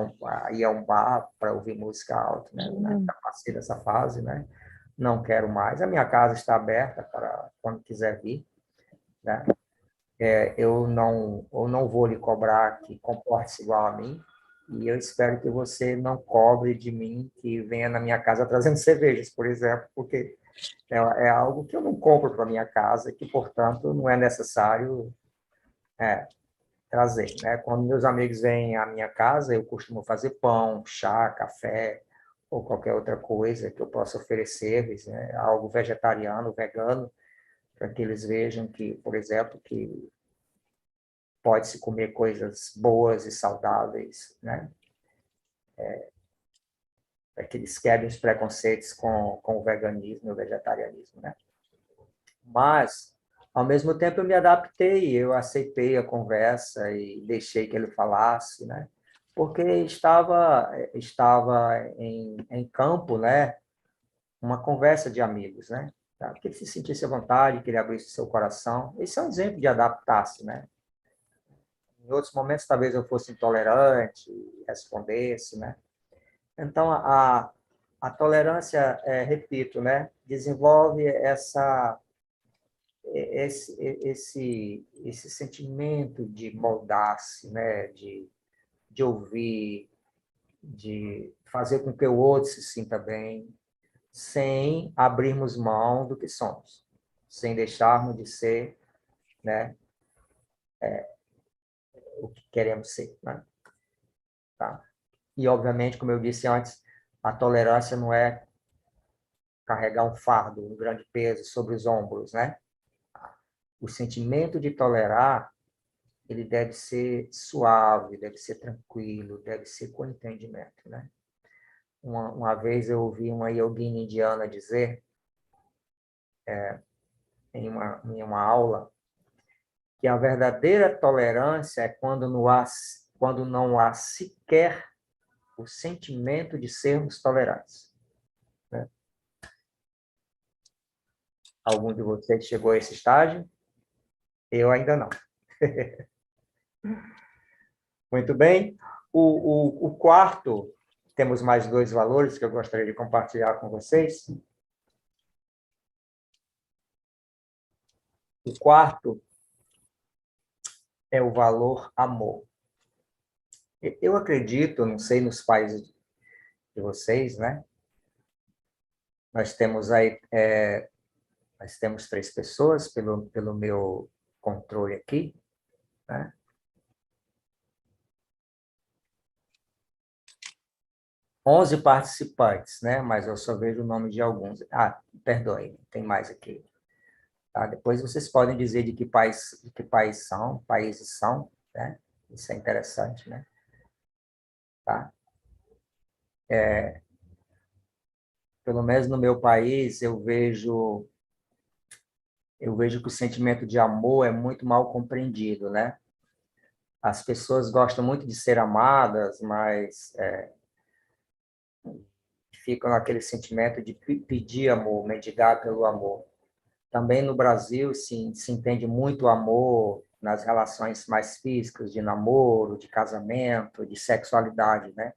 um bar para ouvir música alta, né? Já passei dessa fase, né? Não quero mais. A minha casa está aberta para quando quiser vir, né? Eu não vou lhe cobrar que comporte-se igual a mim, e eu espero que você não cobre de mim que venha na minha casa trazendo cervejas, por exemplo, porque é algo que eu não compro para minha casa, que, portanto, não é necessário trazer, né? Quando meus amigos vêm à minha casa, eu costumo fazer pão, chá, café, ou qualquer outra coisa que eu possa oferecer-lhes, né? Algo vegetariano, vegano, para que eles vejam que, por exemplo, que pode-se comer coisas boas e saudáveis, né? Para que eles quebrem os preconceitos com o veganismo e o vegetarianismo, né? Mas, ao mesmo tempo, eu me adaptei, eu aceitei a conversa e deixei que ele falasse, né? Porque estava em campo, né? Uma conversa de amigos, né? Tá? Que ele se sentisse à vontade, que ele abrisse seu coração. Esse é um exemplo de adaptar-se, né? Em outros momentos, talvez eu fosse intolerante, respondesse, né? Então, a tolerância, repito, né? Desenvolve esse sentimento de moldar-se, né? De ouvir, de fazer com que o outro se sinta bem, sem abrirmos mão do que somos, sem deixarmos de ser, né? O que queremos ser, né? Tá? E, obviamente, como eu disse antes, a tolerância não é carregar um fardo, um grande peso sobre os ombros, né? O sentimento de tolerar, ele deve ser suave, deve ser tranquilo, deve ser com entendimento, né? Uma vez eu ouvi uma yogini indiana dizer, em uma aula, que a verdadeira tolerância é quando não há sequer o sentimento de sermos tolerantes, né? Algum de vocês chegou a esse estágio? Eu ainda não. Muito bem. O quarto, temos mais dois valores que eu gostaria de compartilhar com vocês. O quarto é o valor amor. Eu acredito, não sei nos países de vocês, né? Nós temos aí, nós temos 3 pessoas pelo meu controle aqui, né? 11 participantes, né? Mas eu só vejo o nome de alguns. Ah, perdoe, tem mais aqui. Tá? Depois vocês podem dizer de que países são, né? Isso é interessante, né? Tá? Pelo menos no meu país, eu vejo que o sentimento de amor é muito mal compreendido, né? As pessoas gostam muito de ser amadas, mas ficam naquele sentimento de pedir amor, mendigar pelo amor. Também no Brasil se entende muito o amor nas relações mais físicas, de namoro, de casamento, de sexualidade, né?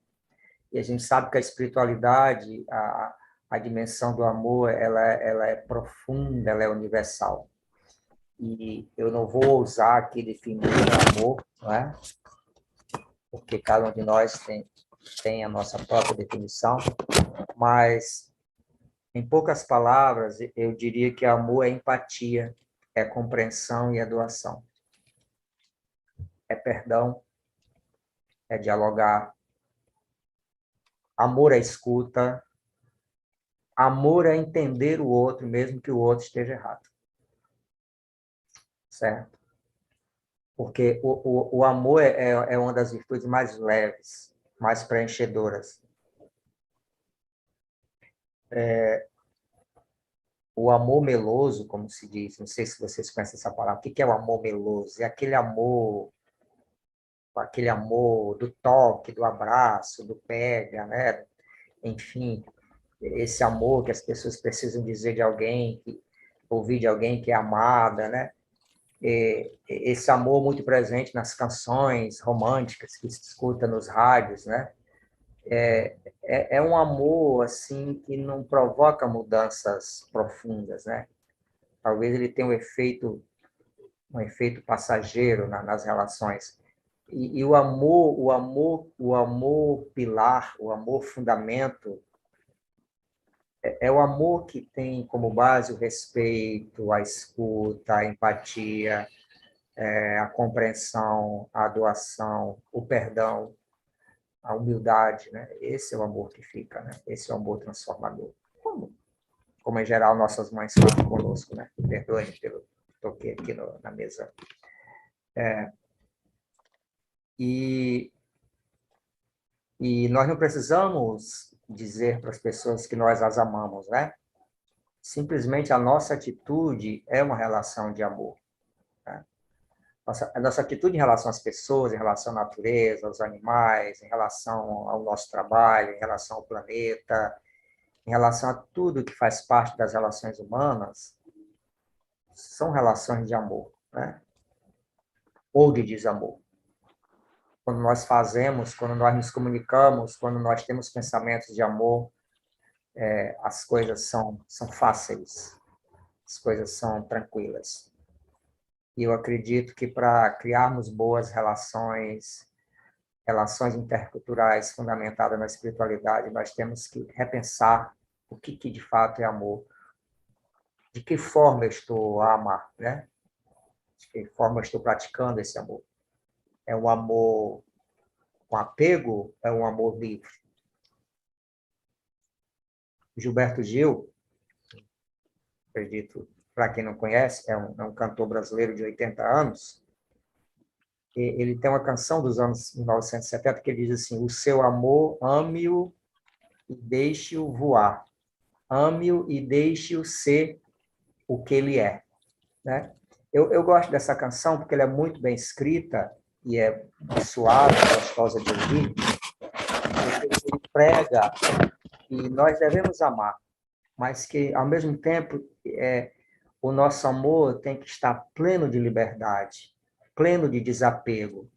E a gente sabe que a espiritualidade, a dimensão do amor, ela é profunda, ela é universal. E eu não vou ousar aqui definir o amor, não é? Porque cada um de nós tem a nossa própria definição, mas, em poucas palavras, eu diria que amor é empatia, é compreensão e é doação. É perdão, é dialogar. Amor é escuta. Amor é entender o outro, mesmo que o outro esteja errado. Certo? Porque o amor é uma das virtudes mais leves, mais preenchedoras. O amor meloso, como se diz, não sei se vocês conhecem essa palavra, o que é o amor meloso? É aquele amor do toque, do abraço, do pega, né? Enfim, esse amor que as pessoas precisam dizer de alguém, ouvir de alguém que é amada, né? Esse amor muito presente nas canções românticas que se escuta nos rádios, né? É um amor assim que não provoca mudanças profundas, né? Talvez ele tenha um efeito passageiro nas relações. E o amor pilar, o amor fundamento, é o amor que tem como base o respeito, a escuta, a empatia, a compreensão, a doação, o perdão, a humildade, né? Esse é o amor que fica, né? Esse é o amor transformador. Como em geral nossas mães falam conosco, né? Perdoe pelo toque aqui na mesa. E nós não precisamos dizer para as pessoas que nós as amamos, né? Simplesmente a nossa atitude é uma relação de amor. Né? A nossa atitude em relação às pessoas, em relação à natureza, aos animais, em relação ao nosso trabalho, em relação ao planeta, em relação a tudo que faz parte das relações humanas, são relações de amor, né? Ou de desamor. Quando nós fazemos, quando nós nos comunicamos, quando nós temos pensamentos de amor, as coisas são fáceis, as coisas são tranquilas. E eu acredito que para criarmos boas relações interculturais fundamentadas na espiritualidade, nós temos que repensar o que de fato é amor, de que forma eu estou a amar, né? De que forma eu estou praticando esse amor. É um amor com apego? É um amor livre? Gilberto Gil, acredito, para quem não conhece, é um cantor brasileiro de 80 anos. Ele tem uma canção dos anos 1970 que ele diz assim: o seu amor, ame-o e deixe-o voar. Ame-o e deixe-o ser o que ele é. Né? Eu gosto dessa canção porque ela é muito bem escrita e é suave, gostosa de ouvir, porque ele prega que nós devemos amar, mas que, ao mesmo tempo, o nosso amor tem que estar pleno de liberdade, pleno de desapego,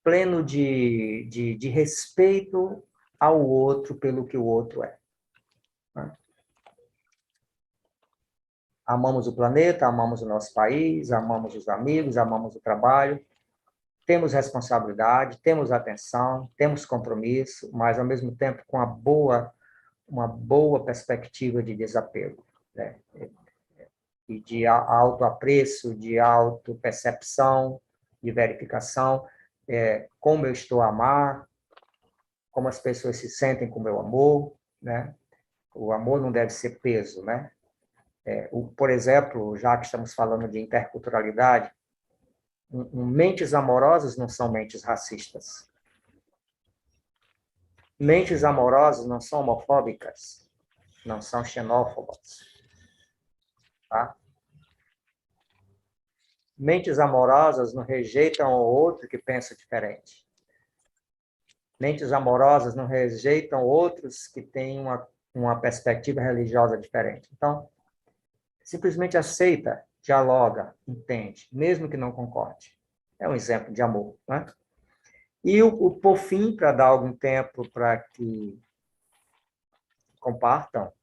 pleno de respeito ao outro pelo que o outro é. Né? Amamos o planeta, amamos o nosso país, amamos os amigos, amamos o trabalho, temos responsabilidade, temos atenção, temos compromisso, mas, ao mesmo tempo, com uma boa perspectiva de desapego, né? E de autoapreço, de autopercepção, de verificação, como eu estou a amar, como as pessoas se sentem com o meu amor, né? O amor não deve ser peso, né? Por exemplo, já que estamos falando de interculturalidade, mentes amorosas não são mentes racistas. Mentes amorosas não são homofóbicas, não são xenófobas. Tá? Mentes amorosas não rejeitam o outro que pensa diferente. Mentes amorosas não rejeitam outros que têm uma perspectiva religiosa diferente. Então, simplesmente aceita, dialoga, entende, mesmo que não concorde. É um exemplo de amor. Né? E, por fim, para dar algum tempo para que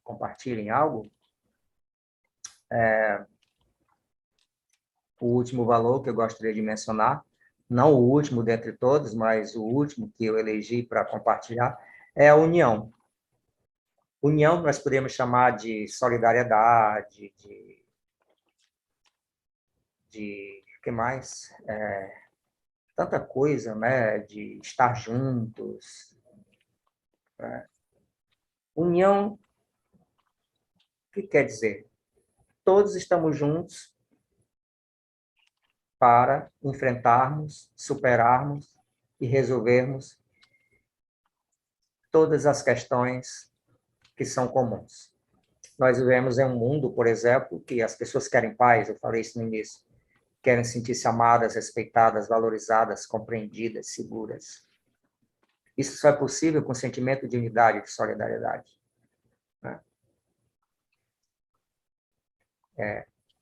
compartilhem algo, o último valor que eu gostaria de mencionar, não o último dentre todos, mas o último que eu elegi para compartilhar, é a união. União nós podemos chamar de solidariedade, de que mais? Tanta coisa, né? De estar juntos. Né? União, o que quer dizer? Todos estamos juntos para enfrentarmos, superarmos e resolvermos todas as questões que são comuns. Nós vivemos em um mundo, por exemplo, que as pessoas querem paz, eu falei isso no início, querem sentir-se amadas, respeitadas, valorizadas, compreendidas, seguras. Isso só é possível com sentimento de unidade e de solidariedade. Né?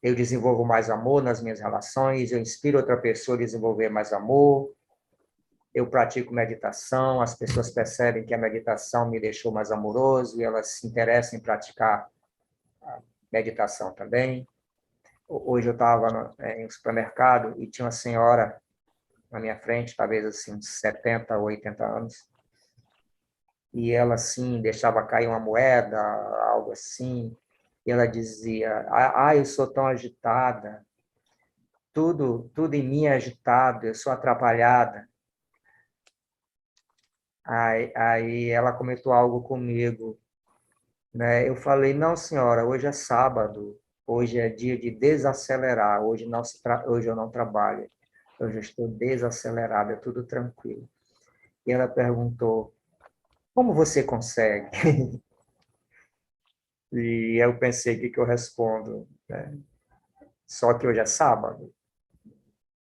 Eu desenvolvo mais amor nas minhas relações, eu inspiro outra pessoa a desenvolver mais amor, eu pratico meditação, as pessoas percebem que a meditação me deixou mais amoroso e elas se interessam em praticar a meditação também. Hoje eu estava em um supermercado e tinha uma senhora na minha frente, talvez assim, 70 ou 80 anos, e ela, assim, deixava cair uma moeda, algo assim, e ela dizia, eu sou tão agitada, tudo em mim é agitado, eu sou atrapalhada. Aí ela comentou algo comigo, né? Eu falei, não, senhora, hoje é sábado, hoje é dia de desacelerar, hoje eu não trabalho, eu já estou desacelerada, é tudo tranquilo. E ela perguntou, como você consegue? E eu pensei, o que eu respondo? Né? Só que hoje é sábado?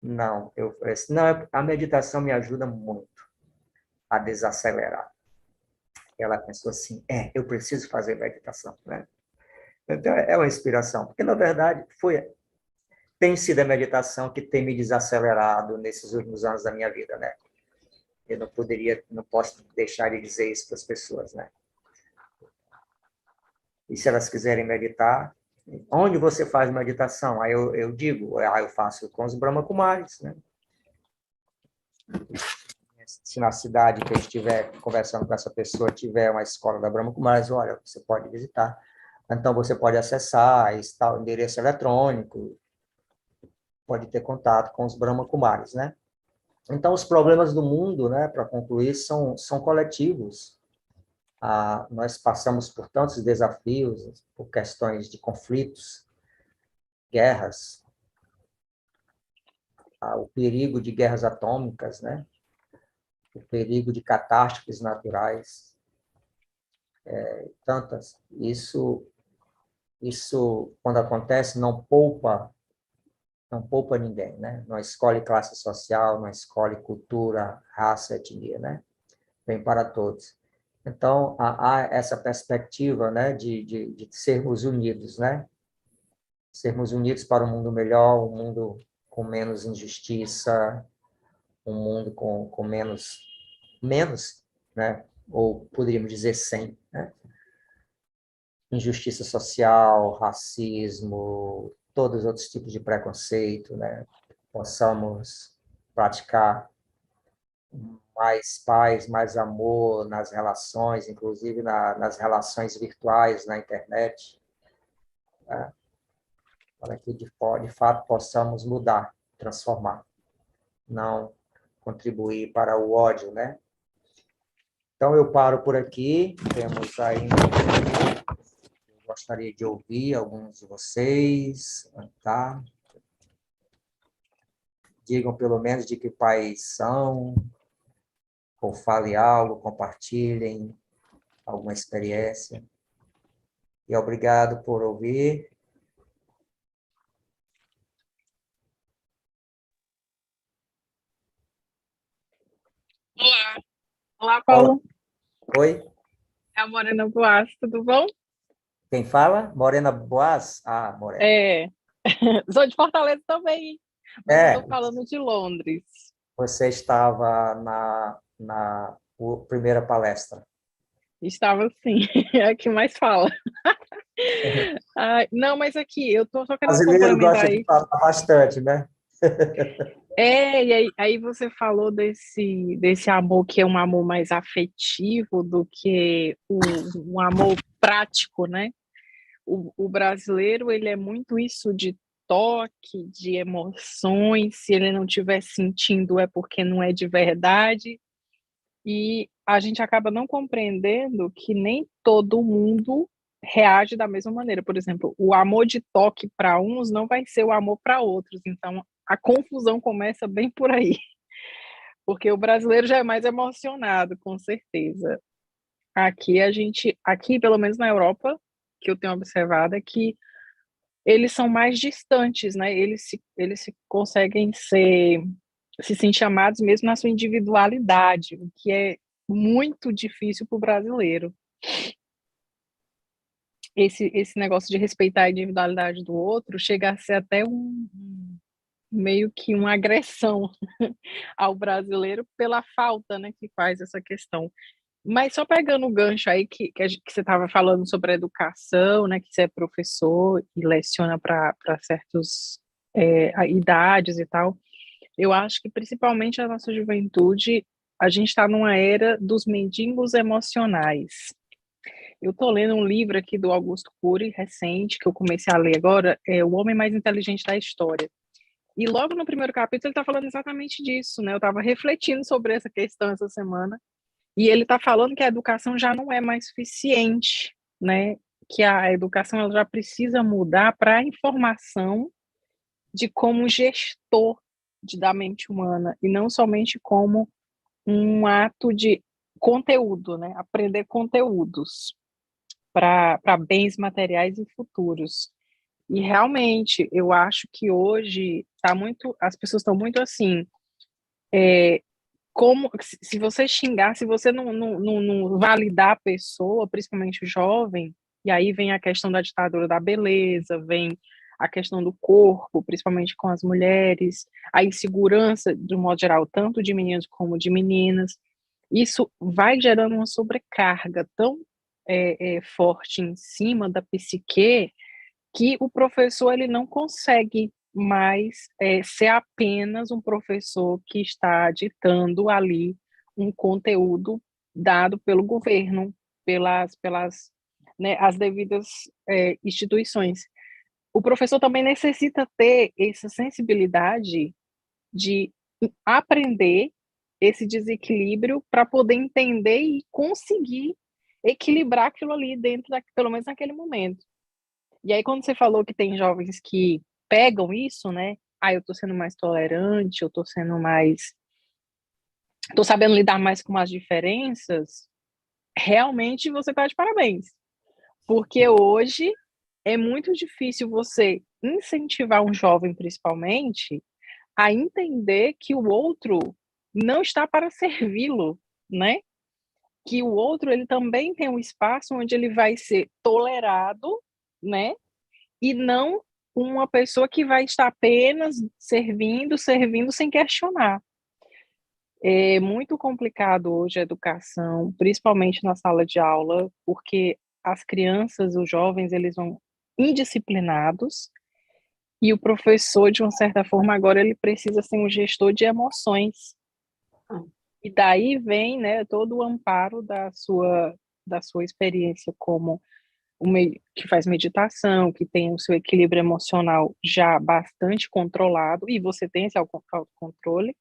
Não, eu falei assim, não, a meditação me ajuda muito a desacelerar. Ela pensou assim, eu preciso fazer meditação. Né? Então, é uma inspiração, porque, na verdade, tem sido a meditação que tem me desacelerado nesses últimos anos da minha vida. Né? Eu não posso deixar de dizer isso para as pessoas. Né? E se elas quiserem meditar, onde você faz meditação? Aí eu digo, eu faço com os Brahma Kumaris, né? Se na cidade que eu estiver conversando com essa pessoa tiver uma escola da Brahma Kumaris, olha, você pode visitar. Então, você pode acessar, está o endereço eletrônico, pode ter contato com os Brahma Kumaris, né? Então, os problemas do mundo, né, para concluir, são coletivos. Nós passamos por tantos desafios, por questões de conflitos, guerras, o perigo de guerras atômicas, né? O perigo de catástrofes naturais, tantas. Isso, quando acontece, não poupa ninguém, né? Não escolhe classe social, não escolhe cultura, raça, etnia, né? Vem para todos. Então, há essa perspectiva, né, de sermos unidos, né? sermos unidos para um mundo melhor, um mundo com menos injustiça, um mundo com menos, né? Ou poderíamos dizer sem, né? Injustiça social, racismo, todos os outros tipos de preconceito, né? Possamos praticar mais paz, mais amor nas relações, inclusive nas relações virtuais, na internet, né? Para que de fato possamos mudar, transformar, não contribuir para o ódio, né? Então eu paro por aqui, temos ainda, eu gostaria de ouvir alguns de vocês, tá? Digam pelo menos de que país são, ou falem algo, compartilhem alguma experiência. E obrigado por ouvir. Olá, olá, Olá. Paulo. Oi? É a Morena Boas, tudo bom? Quem fala? Morena Boas? Ah, Morena. É, sou de Fortaleza também, mas eu estou falando de Londres. Você estava na primeira palestra. Estava assim, é a que mais fala. Não, mas aqui, eu estou só querendo Brasileiro complementar gosta de aí. falar bastante, né? E aí você falou desse amor que é um amor mais afetivo do que um amor prático, né? O brasileiro, ele é muito isso de toque, de emoções, se ele não estiver sentindo é porque não é de verdade, e a gente acaba não compreendendo que nem todo mundo reage da mesma maneira. Por exemplo, o amor de toque para uns não vai ser o amor para outros, então a confusão começa bem por aí, porque o brasileiro já é mais emocionado, com certeza. Aqui pelo menos na Europa, que eu tenho observado é que eles são mais distantes, né? Eles se conseguem se sentir amados mesmo na sua individualidade, o que é muito difícil para o brasileiro. Esse negócio de respeitar a individualidade do outro chega a ser até meio que uma agressão ao brasileiro pela falta, né, que faz essa questão. Mas só pegando o gancho aí que você estava falando sobre a educação, né, que você é professor e leciona para certas idades e tal, eu acho que principalmente a nossa juventude, a gente está numa era dos mendigos emocionais. Eu estou lendo um livro aqui do Augusto Cury, recente, que eu comecei a ler agora, é O Homem Mais Inteligente da História. E logo no primeiro capítulo ele está falando exatamente disso, né? Eu estava refletindo sobre essa questão essa semana, e ele está falando que a educação já não é mais suficiente, né? Que a educação ela já precisa mudar para a informação de como gestor da mente humana, e não somente como um ato de conteúdo, né? Aprender conteúdos para bens materiais e futuros. E realmente, eu acho que hoje as pessoas estão muito assim, como se você xingar, se você não validar a pessoa, principalmente o jovem, e aí vem a questão da ditadura da beleza, vem a questão do corpo, principalmente com as mulheres, a insegurança, de um modo geral, tanto de meninos como de meninas. Isso vai gerando uma sobrecarga tão forte em cima da psique que o professor ele não consegue mais ser apenas um professor que está ditando ali um conteúdo dado pelo governo, pelas né, as devidas instituições. O professor também necessita ter essa sensibilidade de aprender esse desequilíbrio para poder entender e conseguir equilibrar aquilo ali pelo menos naquele momento. E aí, quando você falou que tem jovens que pegam isso, né? Eu tô sendo mais tolerante, eu tô sendo mais. Tô sabendo lidar mais com as diferenças, realmente você tá de parabéns. Porque hoje é muito difícil você incentivar um jovem, principalmente, a entender que o outro não está para servi-lo, né? Que o outro ele também tem um espaço onde ele vai ser tolerado, né? E não uma pessoa que vai estar apenas servindo sem questionar. É muito complicado hoje a educação, principalmente na sala de aula, porque as crianças, os jovens, eles vão indisciplinados, e o professor, de uma certa forma, agora ele precisa ser um gestor de emoções. E daí vem, né, todo o amparo da sua experiência como que faz meditação, que tem o seu equilíbrio emocional já bastante controlado, e você tem esse autocontrole,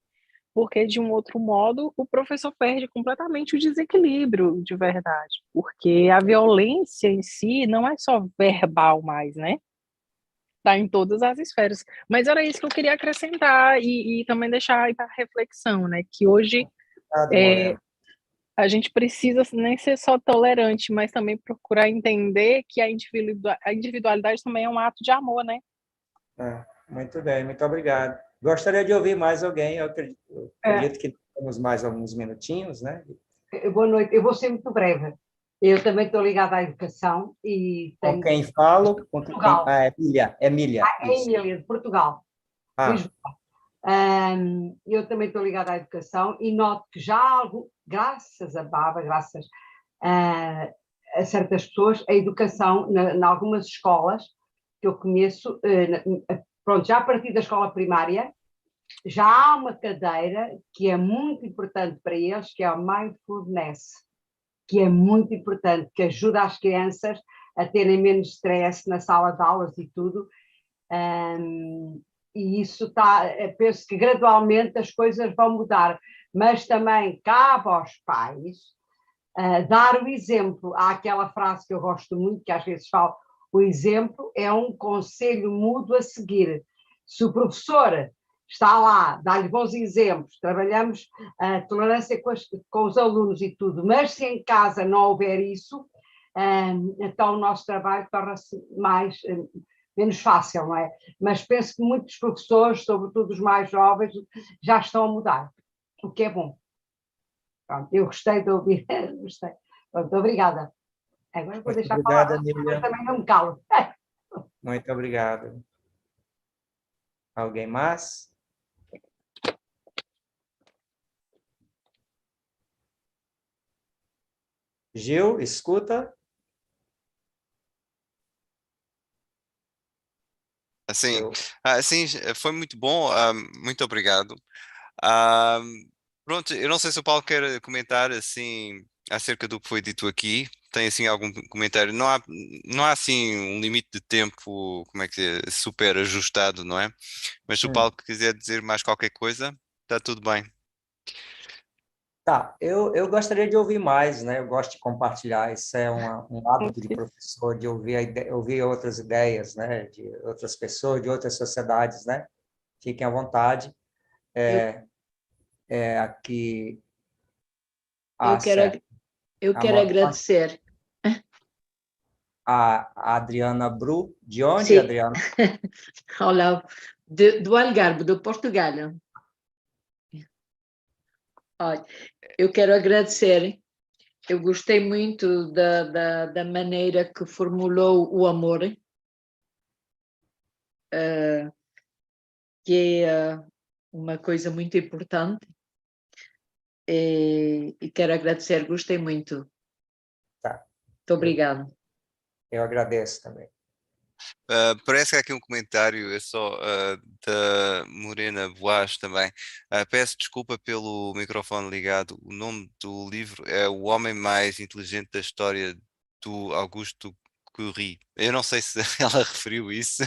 porque, de um outro modo, o professor perde completamente o desequilíbrio de verdade, porque a violência em si não é só verbal mais, né? Está em todas as esferas. Mas era isso que eu queria acrescentar e também deixar aí para reflexão, né? Que hoje Obrigado, Morena. a gente precisa nem ser só tolerante, mas também procurar entender que a individualidade também é um ato de amor, né? Muito bem, muito obrigado. Gostaria de ouvir mais alguém, eu acredito que temos mais alguns minutinhos, né? Boa noite, eu vou ser muito breve. Eu também estou ligada à educação e Com tenho... quem falo? Portugal. Emília. É Emília, de Portugal. Lisboa. Eu também estou ligada à educação e noto que já, graças a Baba, graças a certas pessoas, a educação, em algumas escolas que eu conheço, pronto, já a partir da escola primária, já há uma cadeira que é muito importante para eles, que é o mindfulness, que é muito importante, que ajuda as crianças a terem menos stress na sala de aulas e tudo. E isso está, penso que gradualmente as coisas vão mudar, mas também cabe aos pais dar o exemplo. Há aquela frase que eu gosto muito, que às vezes falo, o exemplo é um conselho mútuo a seguir. Se o professor está lá, dá-lhe bons exemplos, trabalhamos a tolerância com os alunos e tudo, mas se em casa não houver isso, então o nosso trabalho torna-se menos fácil, não é? Mas penso que muitos professores, sobretudo os mais jovens, já estão a mudar, o que é bom. Pronto, eu gostei de ouvir, gostei. Pronto, obrigada. Agora vou deixar falar, mas também não me calo. Muito obrigado. Alguém mais? Gil, escuta? Sim, foi muito bom, muito obrigado. Pronto, eu não sei se o Paulo quer comentar assim acerca do que foi dito aqui. Tem assim algum comentário? Não há assim um limite de tempo, como é que é, super ajustado, não é? Mas se o Paulo quiser dizer mais qualquer coisa, está tudo bem. Tá, eu gostaria de ouvir mais, né? Eu gosto de compartilhar, isso é um hábito de professor, de ouvir outras ideias, né? De outras pessoas, de outras sociedades, né? Fiquem à vontade. Aqui... Eu quero agradecer. A Adriana Bru, de onde, Sim. Adriana? Olá, do Algarve, do Portugal. Olha, eu quero agradecer. Eu gostei muito da maneira que formulou o amor, que é uma coisa muito importante. E quero agradecer, gostei muito. Tá. Muito obrigada. Eu agradeço também. Parece que há aqui um comentário, é só da Morena Boas também. Peço desculpa pelo microfone ligado. O nome do livro é O Homem Mais Inteligente da História, do Augusto Curie. Eu não sei se ela referiu isso.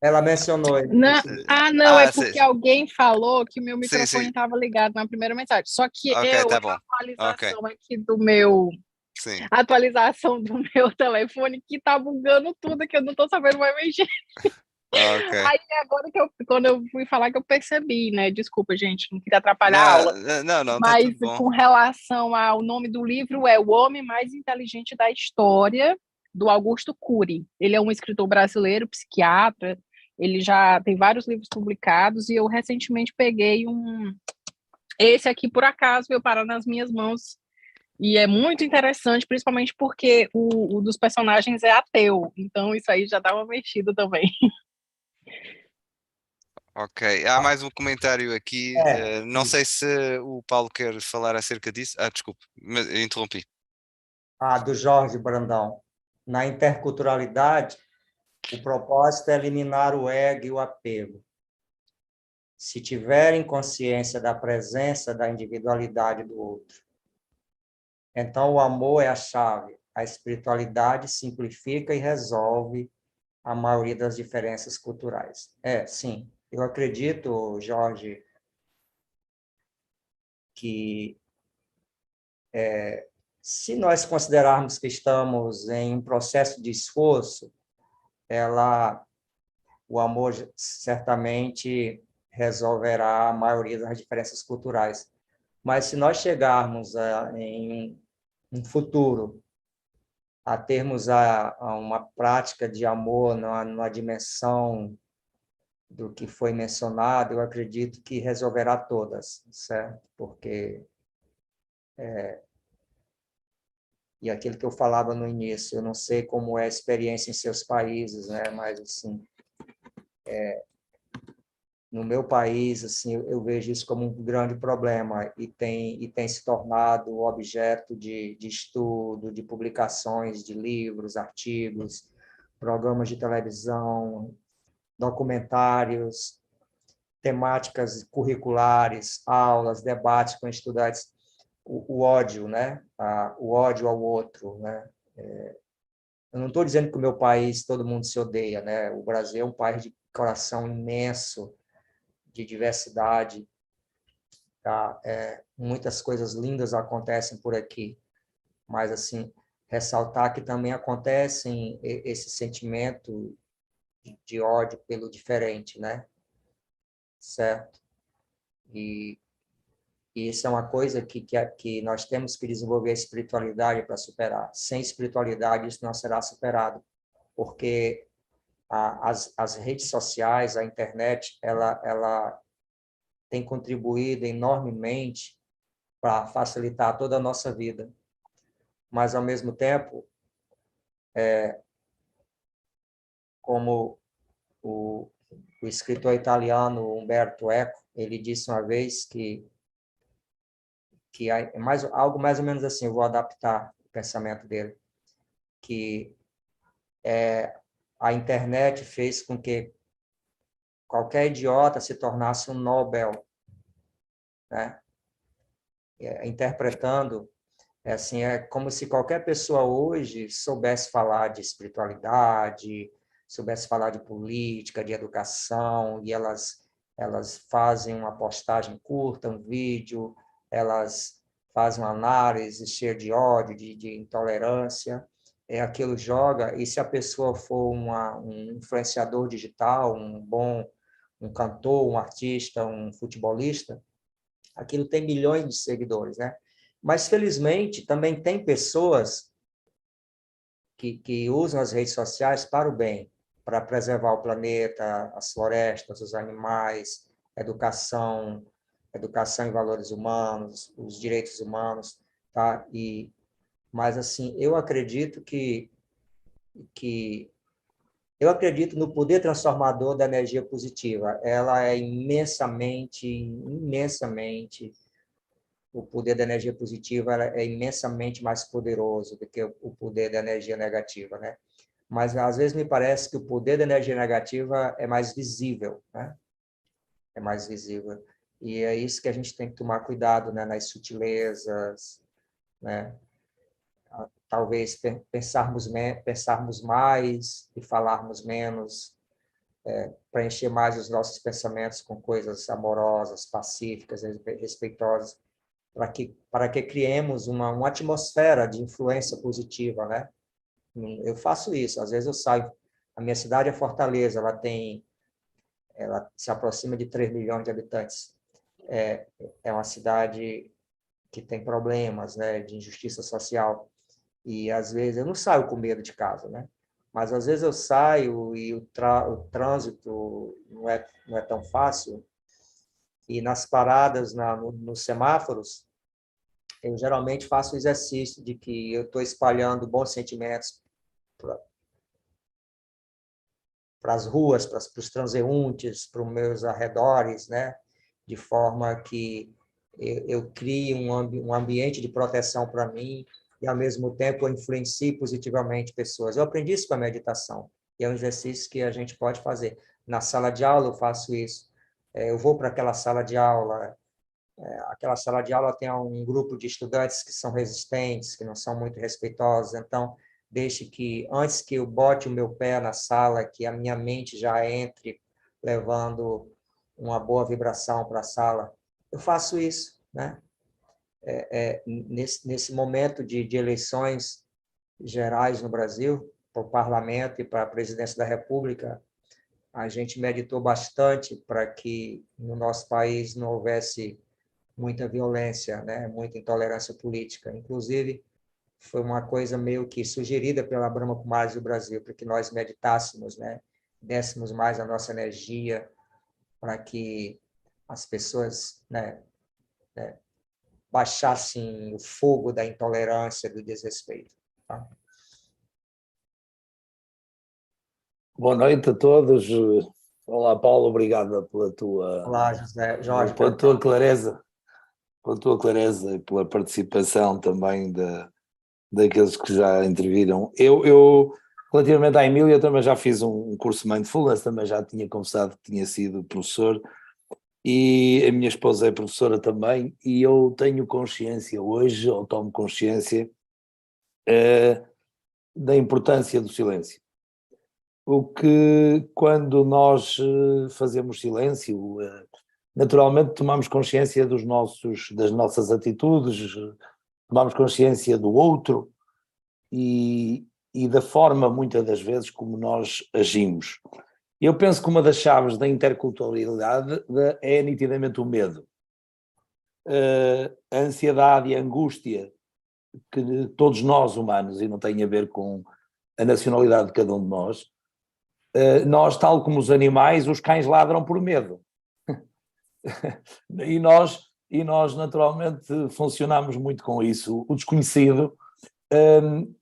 Ela mencionou. Não, é porque alguém falou que o meu microfone sim. estava ligado na primeira mensagem. Só que Tá bom. A atualização aqui do meu... Sim. A atualização do meu telefone que tá bugando tudo, que eu não tô sabendo mais mexer. Okay. Aí agora quando eu fui falar que eu percebi, né? Desculpa, gente, não queria atrapalhar a aula. Não, mas tá tudo bom. Com relação ao nome do livro, é O Homem Mais Inteligente da História, do Augusto Cury. Ele é um escritor brasileiro, psiquiatra, ele já tem vários livros publicados e eu recentemente peguei esse aqui, por acaso, veio parar nas minhas mãos E é muito interessante, principalmente porque o dos personagens é ateu, então isso aí já dá uma mexida também. Ok, há mais um comentário aqui. Não sei se o Paulo quer falar acerca disso. Desculpe, mas interrompi. Do Jorge Brandão. Na interculturalidade, o propósito é eliminar o ego e o apego. Se tiverem consciência da presença da individualidade do outro, então o amor é a chave. A espiritualidade simplifica e resolve a maioria das diferenças culturais. Sim, eu acredito, Jorge, que se nós considerarmos que estamos em um processo de esforço, o amor certamente resolverá a maioria das diferenças culturais. Mas se nós chegarmos em um futuro a termos a uma prática de amor numa dimensão do que foi mencionado, eu acredito que resolverá todas, certo? Porque e aquilo que eu falava no início, eu não sei como é a experiência em seus países, né? Mas assim, no meu país, assim, eu vejo isso como um grande problema e tem se tornado objeto de estudo, de publicações de livros, artigos, programas de televisão, documentários, temáticas curriculares, aulas, debates com estudantes, o ódio, né? O ódio ao outro, né? Eu não estou dizendo que o meu país todo mundo se odeia, né? O Brasil é um país de coração imenso, de diversidade, tá? Muitas coisas lindas acontecem por aqui, mas assim ressaltar que também acontecem esse sentimento de ódio pelo diferente, né? Certo? E isso é uma coisa que nós temos que desenvolver a espiritualidade para superar. Sem espiritualidade, isso não será superado, porque as redes sociais, a internet, ela tem contribuído enormemente para facilitar toda a nossa vida. Mas, ao mesmo tempo, como o escritor italiano Umberto Eco, ele disse uma vez que algo mais ou menos assim, eu vou adaptar o pensamento dele, que a internet fez com que qualquer idiota se tornasse um Nobel, né? Interpretando, assim, é como se qualquer pessoa hoje soubesse falar de espiritualidade, soubesse falar de política, de educação, e elas fazem uma postagem curta, um vídeo, elas fazem uma análise cheia de ódio, de intolerância, aquilo joga, e se a pessoa for um influenciador digital, um cantor, um artista, um futebolista, aquilo tem milhões de seguidores, né? Mas, felizmente, também tem pessoas que usam as redes sociais para o bem, para preservar o planeta, as florestas, os animais, educação em valores humanos, os direitos humanos, tá? Mas, assim, eu acredito no poder transformador da energia positiva. Ela é imensamente, o poder da energia positiva é imensamente mais poderoso do que o poder da energia negativa, né? Mas, às vezes, me parece que o poder da energia negativa é mais visível, né? É mais visível. E é isso que a gente tem que tomar cuidado, né? Nas sutilezas, né? Talvez pensarmos mais e falarmos menos, preencher mais os nossos pensamentos com coisas amorosas, pacíficas, respeitosas, para que criemos uma atmosfera de influência positiva, né? Eu faço isso, às vezes eu saio, a minha cidade é Fortaleza, ela se aproxima de 3 milhões de habitantes. É uma cidade que tem problemas, né, de injustiça social, e às vezes eu não saio com medo de casa, né? Mas às vezes eu saio e o trânsito não é tão fácil, e nas paradas, nos semáforos, eu geralmente faço o exercício de que eu estou espalhando bons sentimentos para as ruas, para os transeuntes, para os meus arredores, né? De forma que eu crie um ambiente de proteção para mim e, ao mesmo tempo, eu influencie positivamente pessoas. Eu aprendi isso com a meditação, e é um exercício que a gente pode fazer. Na sala de aula eu faço isso. Eu vou para aquela sala de aula tem um grupo de estudantes que são resistentes, que não são muito respeitosos, então deixe que, antes que eu bote o meu pé na sala, que a minha mente já entre levando uma boa vibração para a sala. Eu faço isso, né? Nesse momento de eleições gerais no Brasil, para o parlamento e para a presidência da República, a gente meditou bastante para que no nosso país não houvesse muita violência, né? Muita intolerância política. Inclusive, foi uma coisa meio que sugerida pela Brahma Kumaris do Brasil, para que nós meditássemos, né? Dessemos mais a nossa energia para que as pessoas, né, baixassem o fogo da intolerância, do desrespeito. Tá? Boa noite a todos. Olá, Paulo, obrigado pela tua, Olá, José, Jorge, pela tua clareza e pela participação também daqueles que já interviram. Eu, relativamente à Emília, também já fiz um curso de Mindfulness, também já tinha confessado que tinha sido professor, e a minha esposa é professora também, e eu tenho consciência hoje, ou tomo consciência, da importância do silêncio. O que, quando nós fazemos silêncio, naturalmente tomamos consciência das nossas atitudes, tomamos consciência do outro e da forma, muitas das vezes, como nós agimos. Eu penso que uma das chaves da interculturalidade é nitidamente o medo. A ansiedade e a angústia que todos nós humanos, e não tem a ver com a nacionalidade de cada um de nós, tal como os animais, os cães ladram por medo. E nós naturalmente funcionamos muito com isso. O desconhecido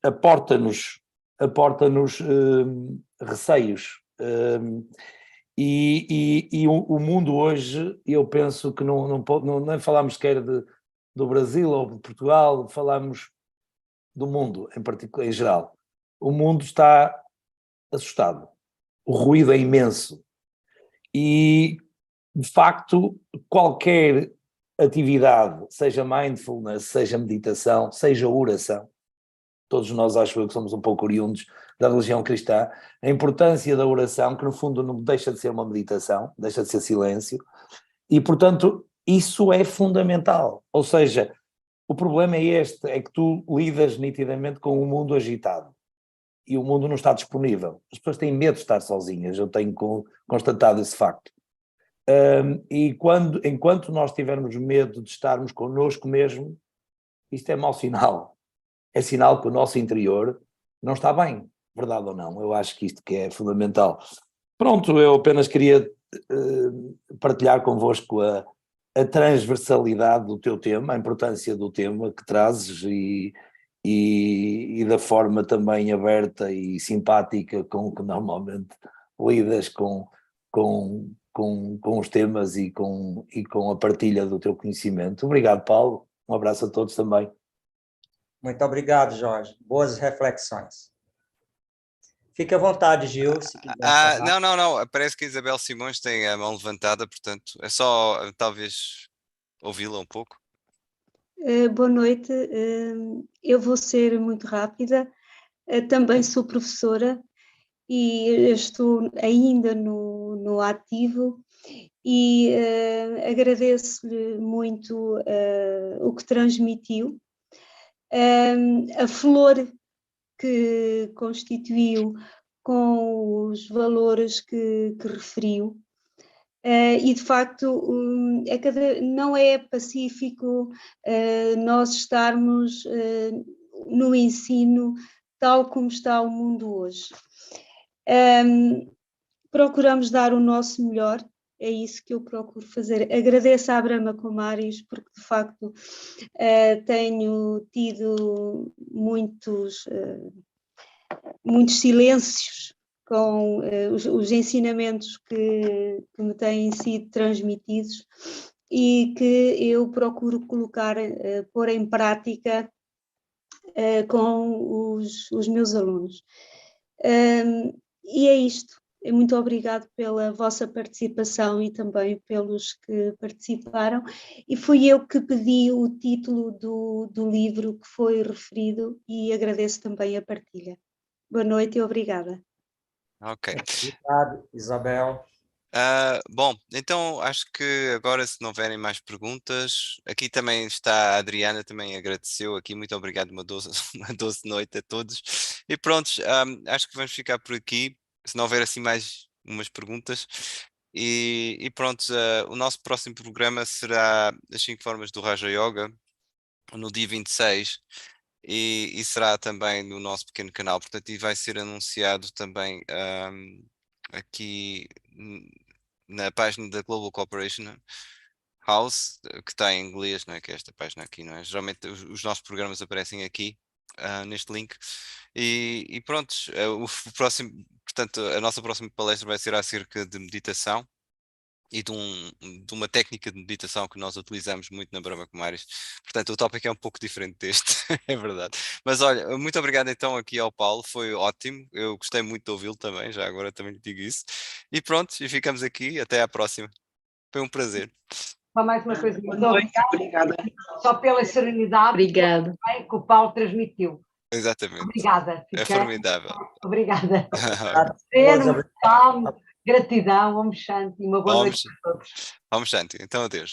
aporta-nos receios. E o mundo hoje, eu penso que não falamos sequer do Brasil ou de Portugal, falamos do mundo em particular, em geral. O mundo está assustado. O ruído é imenso e, de facto, qualquer atividade, seja mindfulness, seja meditação, seja oração, todos nós acho eu que somos um pouco oriundos da religião cristã, a importância da oração, que no fundo não deixa de ser uma meditação, deixa de ser silêncio, e portanto isso é fundamental. Ou seja, o problema é é que tu lidas nitidamente com um mundo agitado. E o mundo não está disponível. As pessoas têm medo de estar sozinhas, eu tenho constatado esse facto. E enquanto nós tivermos medo de estarmos connosco mesmo, isto é mau sinal. É sinal que o nosso interior não está bem, verdade ou não? Eu acho que isto que é fundamental. Pronto, eu apenas queria partilhar convosco a transversalidade do teu tema, a importância do tema que trazes e da forma também aberta e simpática com que normalmente lidas com os temas e com a partilha do teu conhecimento. Obrigado, Paulo. Um abraço a todos também. Muito obrigado, Jorge. Boas reflexões. Fique à vontade, Gil, se quiser encerrar. Não. Parece que a Isabel Simões tem a mão levantada, portanto, é só talvez ouvi-la um pouco. Boa noite, eu vou ser muito rápida, também sou professora e estou ainda no ativo e agradeço-lhe muito o que transmitiu, a flor que constituiu com os valores que referiu. E de facto não é pacífico nós estarmos no ensino tal como está o mundo hoje. Procuramos dar o nosso melhor é isso que eu procuro fazer. Agradeço à Brahma Kumaris, porque de facto tenho tido muitos silêncios com os ensinamentos que me têm sido transmitidos e que eu procuro colocar, pôr em prática com os meus alunos. E é isto. Muito obrigado pela vossa participação e também pelos que participaram. E fui eu que pedi o título do livro que foi referido e agradeço também a partilha. Boa noite e obrigada. Ok. Obrigado, Isabel. Bom, então acho que agora, se não houverem mais perguntas, aqui também está a Adriana, também agradeceu aqui, muito obrigado, uma doce, uma doce noite a todos. E prontos, acho que vamos ficar por aqui, se não houver assim mais umas perguntas. E pronto, o nosso próximo programa será as 5 formas do Raja Yoga, no dia 26. E será também no nosso pequeno canal, portanto, e vai ser anunciado também aqui na página da Global Cooperation House, que está em inglês, não é? Que é esta página aqui, não é? Geralmente os nossos programas aparecem aqui, neste link. E pronto, o próximo, portanto, a nossa próxima palestra vai ser acerca de meditação e de uma técnica de meditação que nós utilizamos muito na Brahma Kumaris. Portanto, o tópico é um pouco diferente deste, é verdade. Mas olha, muito obrigado então aqui ao Paulo, foi ótimo, eu gostei muito de ouvi-lo também, já agora também lhe digo isso. E pronto, e ficamos aqui, até à próxima. Foi um prazer. Só mais uma coisa, Boa noite, obrigada. só pela serenidade Obrigado. que o Paulo transmitiu. Exatamente. Obrigada. É formidável. Obrigada. Pois, Sereno, calmo, gratidão, Om Shanti, uma boa Om noite a todos. Om Shanti. Então, adeus.